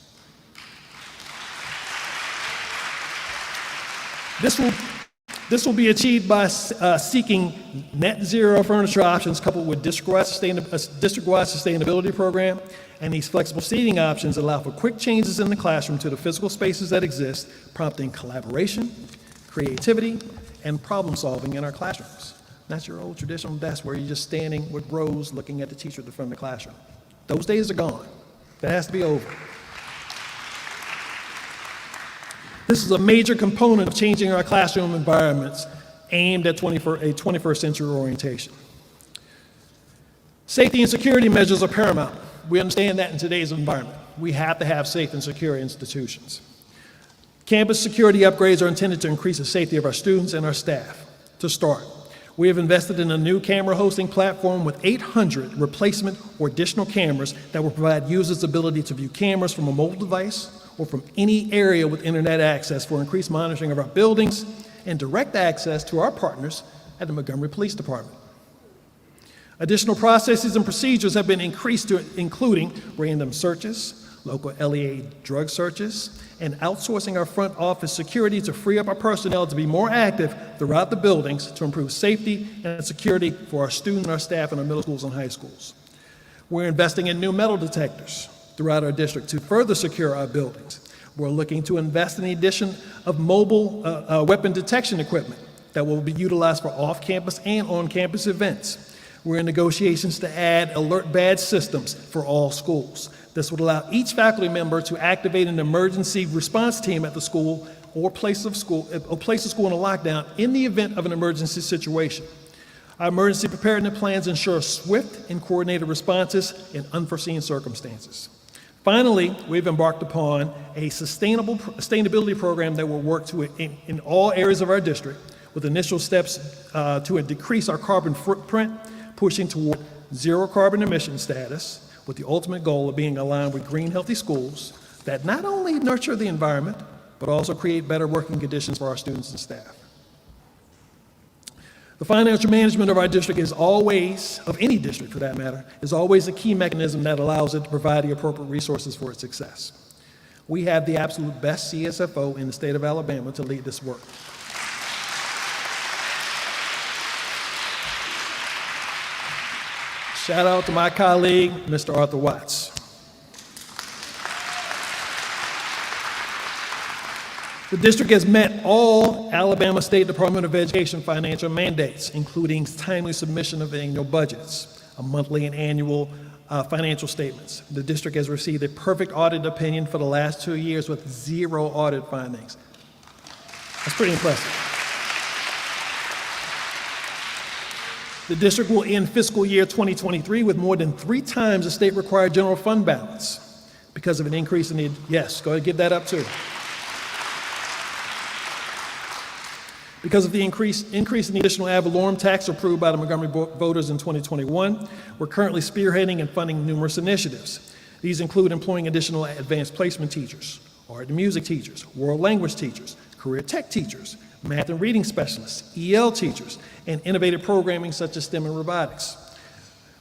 This will be achieved by seeking net zero furniture options coupled with district-wide sustainability program, and these flexible seating options allow for quick changes in the classroom to the physical spaces that exist, prompting collaboration, creativity, and problem solving in our classrooms. Not your old traditional desk where you're just standing with rows looking at the teacher at the front of the classroom. Those days are gone. That has to be over. This is a major component of changing our classroom environments aimed at a 21st century orientation. Safety and security measures are paramount. We understand that in today's environment. We have to have safe and secure institutions. Campus security upgrades are intended to increase the safety of our students and our staff. To start, we have invested in a new camera hosting platform with 800 replacement or additional cameras that will provide users the ability to view cameras from a mobile device or from any area with internet access for increased monitoring of our buildings and direct access to our partners at the Montgomery Police Department. Additional processes and procedures have been increased to including random searches, local LEA drug searches, and outsourcing our front office security to free up our personnel to be more active throughout the buildings to improve safety and security for our students and our staff in our middle schools and high schools. We're investing in new metal detectors throughout our district to further secure our buildings. We're looking to invest in the addition of mobile weapon detection equipment that will be utilized for off-campus and on-campus events. We're in negotiations to add alert badge systems for all schools. This would allow each faculty member to activate an emergency response team at the school or place of school in a lockdown in the event of an emergency situation. Our emergency preparedness plans ensure swift and coordinated responses in unforeseen circumstances. Finally, we've embarked upon a sustainability program that will work in all areas of our district with initial steps to decrease our carbon footprint, pushing toward zero carbon emission status, with the ultimate goal of being aligned with green, healthy schools that not only nurture the environment, but also create better working conditions for our students and staff. The financial management of our district is always, of any district for that matter, is always a key mechanism that allows it to provide the appropriate resources for its success. We have the absolute best CSFO in the state of Alabama to lead this work. Shout out to my colleague, Mr. Arthur Watts. The district has met all Alabama State Department of Education financial mandates, including timely submission of annual budgets, a monthly and annual financial statements. The district has received a perfect audit opinion for the last 2 years with 0 audit findings. That's pretty impressive. The district will end fiscal year 2023 with more than 3 times the state-required general fund balance because of an increase in the, yes, go ahead and give that up too. Because of the increase in the additional ad valorem tax approved by the Montgomery voters in 2021, we're currently spearheading and funding numerous initiatives. These include employing additional advanced placement teachers, art and music teachers, world language teachers, career tech teachers, math and reading specialists, EL teachers, and innovative programming such as STEM and robotics.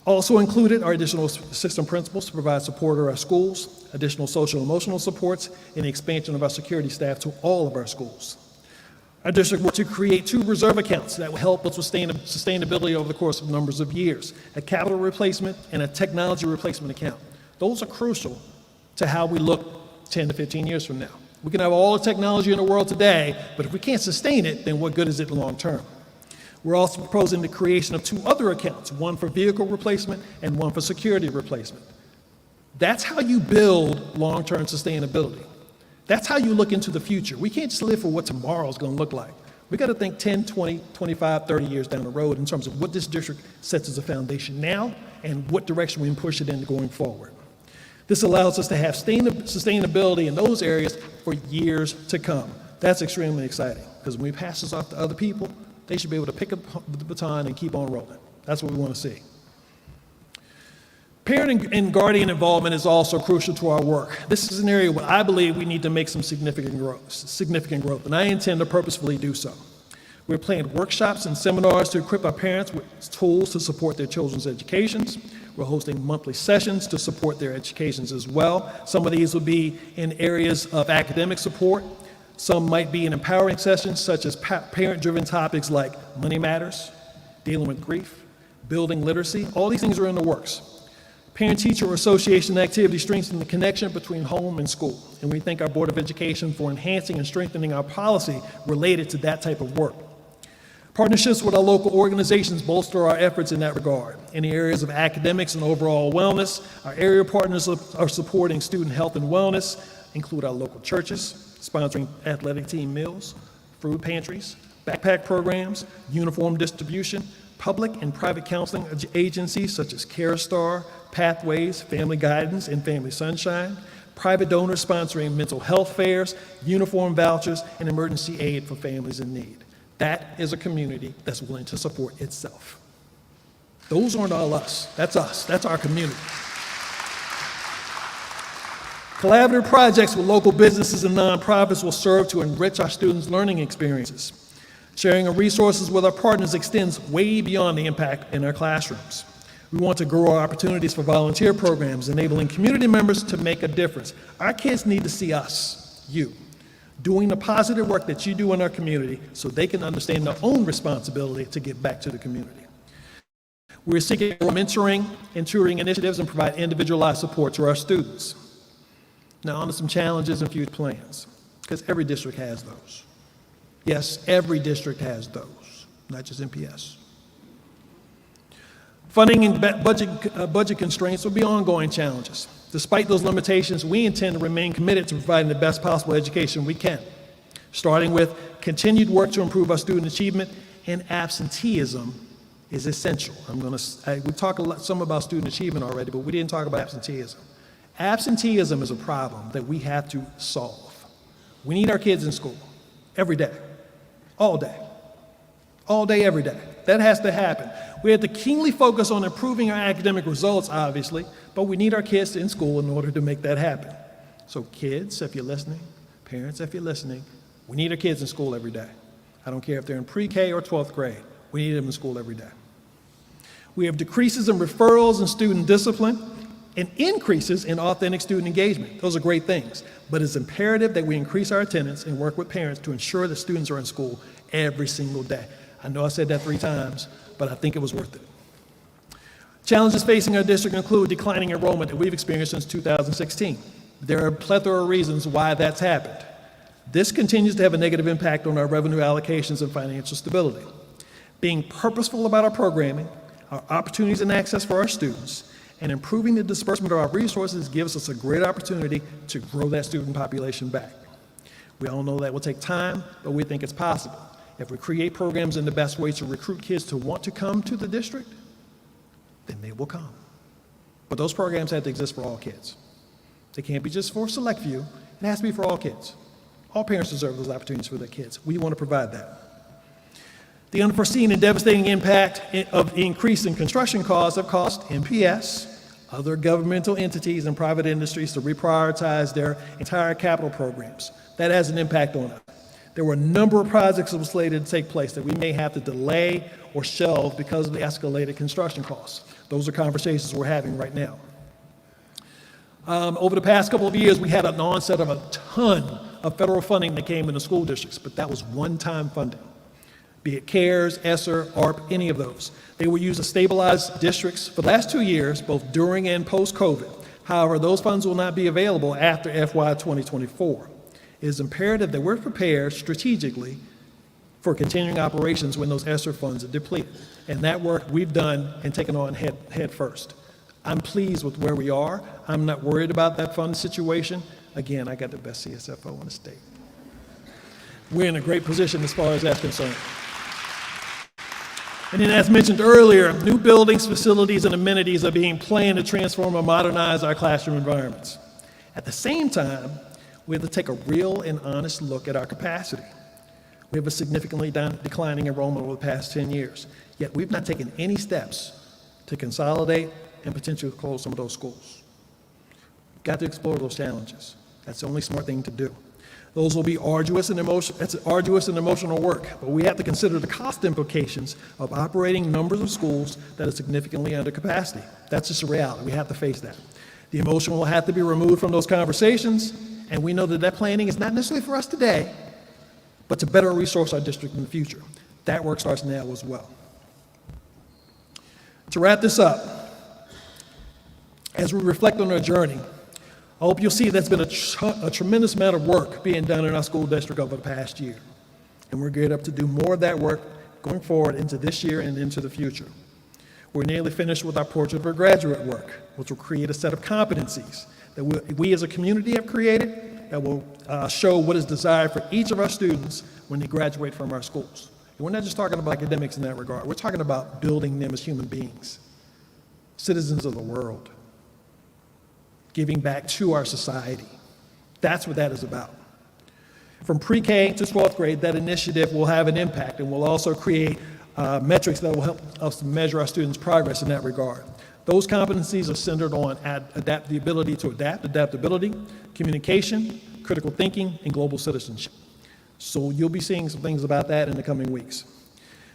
Also included are additional assistant principals to provide support at our schools, additional social and emotional supports, and the expansion of our security staff to all of our schools. Our district worked to create 2 reserve accounts that will help with sustainability over the course of numbers of years, a capital replacement and a technology replacement account. Those are crucial to how we look 10 to 15 years from now. We can have all the technology in the world today, but if we can't sustain it, then what good is it long term? We're also proposing the creation of 2 other accounts, one for vehicle replacement and one for security replacement. That's how you build long-term sustainability. That's how you look into the future. We can't just live for what tomorrow's going to look like. We got to think 10, 20, 25, 30 years down the road in terms of what this district sets as a foundation now and what direction we can push it in going forward. This allows us to have sustainability in those areas for years to come. That's extremely exciting because when we pass this off to other people, they should be able to pick up the baton and keep on rolling. That's what we want to see. Parent and guardian involvement is also crucial to our work. This is an area where I believe we need to make some significant growth, and I intend to purposefully do so. We're planning workshops and seminars to equip our parents with tools to support their children's educations. We're hosting monthly sessions to support their educations as well. Some of these will be in areas of academic support. Some might be in empowering sessions such as parent-driven topics like money matters, dealing with grief, building literacy. All these things are in the works. Parent-teacher association activities strengthen the connection between home and school, and we thank our Board of Education for enhancing and strengthening our policy related to that type of work. Partnerships with our local organizations bolster our efforts in that regard. In the areas of academics and overall wellness, our area partners are supporting student health and wellness, include our local churches, sponsoring athletic team meals, food pantries, backpack programs, uniform distribution, public and private counseling agencies such as CareStar, Pathways, Family Guidance, and Family Sunshine, private donors sponsoring mental health fairs, uniform vouchers, and emergency aid for families in need. That is a community that's willing to support itself. Those aren't all us. That's us. That's our community. Collaborative projects with local businesses and nonprofits will serve to enrich our students' learning experiences. Sharing of resources with our partners extends way beyond the impact in our classrooms. We want to grow our opportunities for volunteer programs, enabling community members to make a difference. Our kids need to see us, you, doing the positive work that you do in our community so they can understand their own responsibility to give back to the community. We're seeking mentoring and tutoring initiatives and provide individualized support to our students. Now, on to some challenges and future plans, because every district has those. Yes, every district has those, not just MPS. Funding and budget constraints will be ongoing challenges. Despite those limitations, we intend to remain committed to providing the best possible education we can, starting with continued work to improve our student achievement, and absenteeism is essential. We talked some about student achievement already, but we didn't talk about absenteeism. Absenteeism is a problem that we have to solve. We need our kids in school every day, all day, every day. That has to happen. We have to keenly focus on improving our academic results, obviously, but we need our kids in school in order to make that happen. So kids, if you're listening, parents, if you're listening, we need our kids in school every day. I don't care if they're in pre-K or 12th grade. We need them in school every day. We have decreases in referrals and student discipline. and increases in authentic student engagement. Those are great things, but it's imperative that we increase our attendance and work with parents to ensure that students are in school every single day. I know I said that 3 times, but I think it was worth it. Challenges facing our district include declining enrollment that we've experienced since 2016. There are a plethora of reasons why that's happened. This continues to have a negative impact on our revenue allocations and financial stability. Being purposeful about our programming, our opportunities and access for our students, and improving the disbursement of our resources gives us a great opportunity to grow that student population back. We all know that will take time, but we think it's possible. If we create programs in the best way to recruit kids to want to come to the district, then they will come. But those programs have to exist for all kids. They can't be just for a select few. It has to be for all kids. All parents deserve those opportunities for their kids. We want to provide that. The unforeseen and devastating impact of increase in construction costs have caused MPS, other governmental entities, and private industries to reprioritize their entire capital programs. That has an impact on us. There were a number of projects that were slated to take place that we may have to delay or shelve because of the escalated construction costs. Those are conversations we're having right now. Over the past couple of years, we had an onset of a ton of federal funding that came into school districts, but that was one-time funding. Be it CARES, ESSER, ARP, any of those. They were used to stabilize districts for the last 2 years, both during and post-COVID. However, those funds will not be available after FY 2024. It is imperative that we're prepared strategically for continuing operations when those ESSER funds are depleted. And that work we've done and taken on head first. I'm pleased with where we are. I'm not worried about that fund situation. Again, I got the best CSFO in the state. We're in a great position as far as that's concerned. And then, as mentioned earlier, new buildings, facilities, and amenities are being planned to transform and modernize our classroom environments. At the same time, we have to take a real and honest look at our capacity. We have a significantly declining enrollment over the past 10 years, yet we've not taken any steps to consolidate and potentially close some of those schools. We've got to explore those challenges. That's the only smart thing to do. Those will be arduous and emotional work, but we have to consider the cost implications of operating numbers of schools that are significantly under capacity. That's just a reality. We have to face that. The emotion will have to be removed from those conversations, and we know that that planning is not necessarily for us today, but to better resource our district in the future. That work starts now as well. To wrap this up, as we reflect on our journey, I hope you'll see there's been a tremendous amount of work being done in our school district over the past year. And we're geared up to do more of that work going forward into this year and into the future. We're nearly finished with our portrait of our graduate work, which will create a set of competencies that we as a community have created that will show what is desired for each of our students when they graduate from our schools. And we're not just talking about academics in that regard. We're talking about building them as human beings, citizens of the world, giving back to our society. That's what that is about. From pre-K to 12th grade, that initiative will have an impact and will also create metrics that will help us measure our students' progress in that regard. Those competencies are centered on the ability to adapt, adaptability, communication, critical thinking, and global citizenship. So you'll be seeing some things about that in the coming weeks.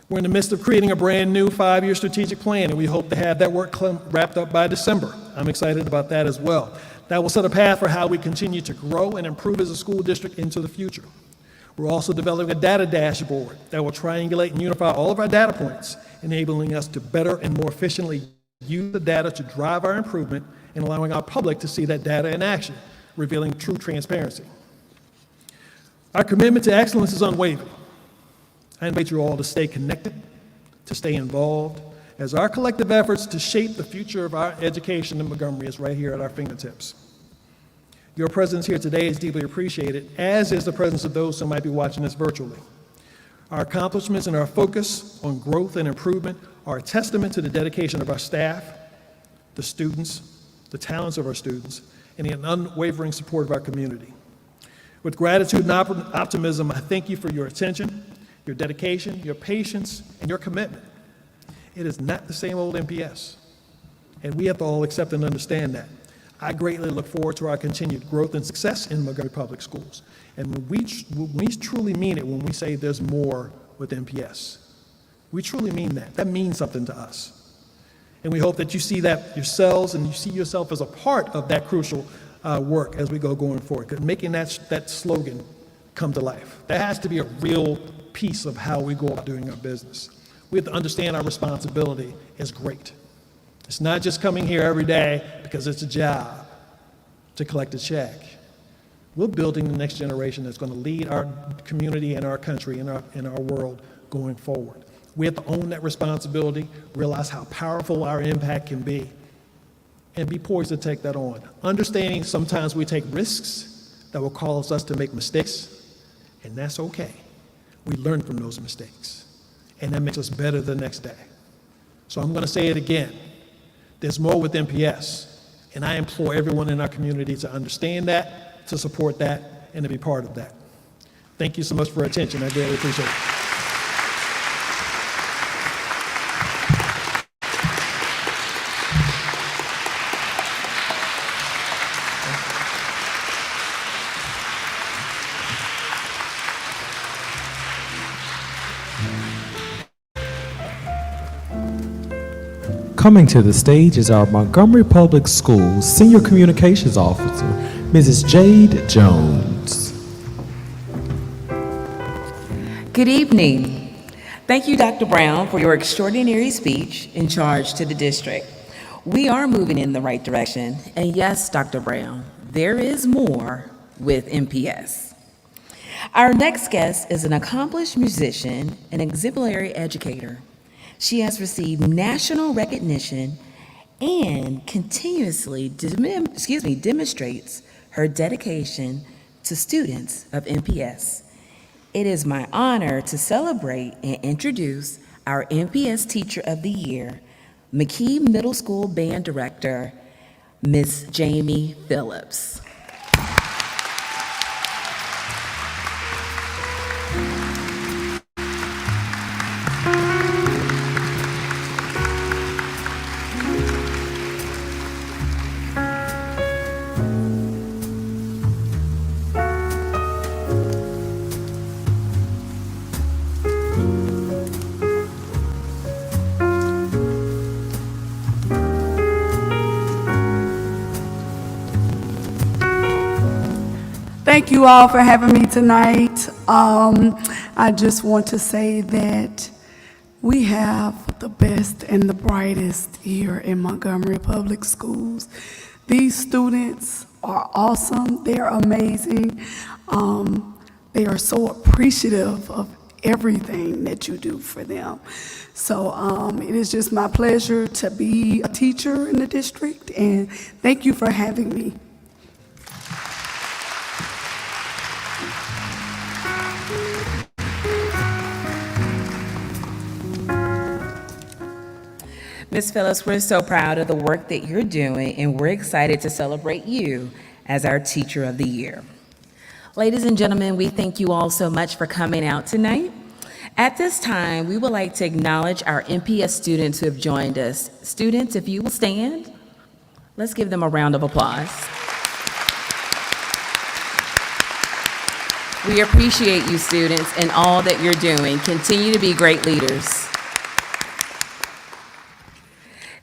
We're in the midst of creating a brand new 5-year strategic plan, and we hope to have that work wrapped up by December. I'm excited about that as well. That will set a path for how we continue to grow and improve as a school district into the future. We're also developing a data dashboard that will triangulate and unify all of our data points, enabling us to better and more efficiently use the data to drive our improvement and allowing our public to see that data in action, revealing true transparency. Our commitment to excellence is unwavering. I invite you all to stay connected, to stay involved, as our collective efforts to shape the future of our education in Montgomery is right here at our fingertips. Your presence here today is deeply appreciated, as is the presence of those who might be watching us virtually. Our accomplishments and our focus on growth and improvement are a testament to the dedication of our staff, the students, the talents of our students, and the unwavering support of our community. With gratitude and optimism, I thank you for your attention, your dedication, your patience, and your commitment. It is not the same old MPS, and we have to all accept and understand that. I greatly look forward to our continued growth and success in Montgomery Public Schools. And we truly mean it when we say there's more with MPS. We truly mean that. That means something to us. And we hope that you see that yourselves and you see yourself as a part of that crucial work as we go going forward, 'cause making that slogan come to life. That has to be a real piece of how we go about doing our business. We have to understand our responsibility is great. It's not just coming here every day because it's a job to collect a check. We're building the next generation that's going to lead our community and our country and our world going forward. We have to own that responsibility, realize how powerful our impact can be, and be poised to take that on. Understanding sometimes we take risks that will cause us to make mistakes, and that's okay. We learn from those mistakes, and that makes us better the next day. So I'm going to say it again. There's more with MPS, and I implore everyone in our community to understand that, to support that, and to be part of that. Thank you so much for your attention. I greatly appreciate it. Coming to the stage is our Montgomery Public Schools Senior Communications Officer, Mrs. Jade Jones. Good evening. Thank you, Dr. Brown, for your extraordinary speech in charge to the district. We are moving in the right direction, and yes, Dr. Brown, there is more with MPS. Our next guest is an accomplished musician and exemplary educator. She has received national recognition and continuously demonstrates her dedication to students of MPS. It is my honor to celebrate and introduce our MPS Teacher of the Year, McKee Middle School Band Director, Ms. Jamie Phillips. Thank you all for having me tonight. I just want to say that we have the best and the brightest here in Montgomery Public Schools. These students are awesome. They're amazing. They are so appreciative of everything that you do for them. So it is just my pleasure to be a teacher in the district, and thank you for having me. Ms. Phillips, we're so proud of the work that you're doing, and we're excited to celebrate you as our Teacher of the Year. Ladies and gentlemen, we thank you all so much for coming out tonight. At this time, we would like to acknowledge our MPS students who have joined us. Students, if you will stand, let's give them a round of applause. We appreciate you, students, and all that you're doing. Continue to be great leaders.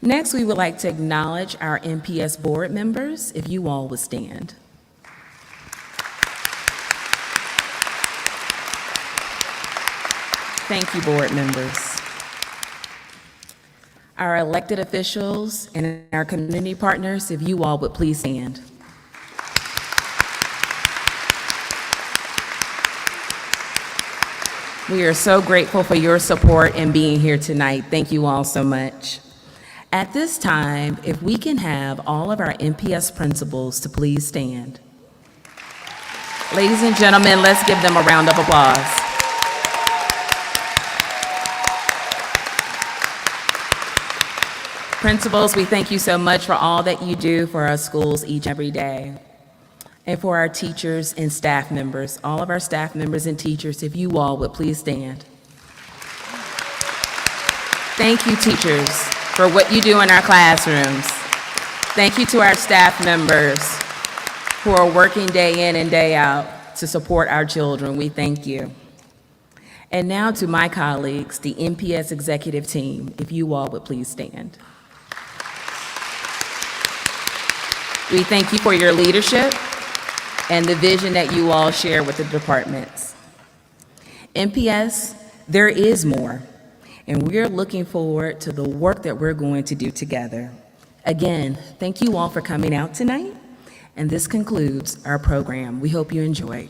Next, we would like to acknowledge our MPS board members, if you all would stand. Thank you, board members. Our elected officials and our community partners, if you all would please stand. We are so grateful for your support and being here tonight. Thank you all so much. At this time, if we can have all of our MPS principals to please stand. Ladies and gentlemen, let's give them a round of applause. Principals, we thank you so much for all that you do for our schools each and every day. And for our teachers and staff members, all of our staff members and teachers, if you all would please stand. Thank you, teachers, for what you do in our classrooms. Thank you to our staff members who are working day in and day out to support our children. We thank you. And now to my colleagues, the MPS executive team, if you all would please stand. We thank you for your leadership and the vision that you all share with the departments. MPS, there is more, and we're looking forward to the work that we're going to do together. Again, thank you all for coming out tonight, and this concludes our program. We hope you enjoyed.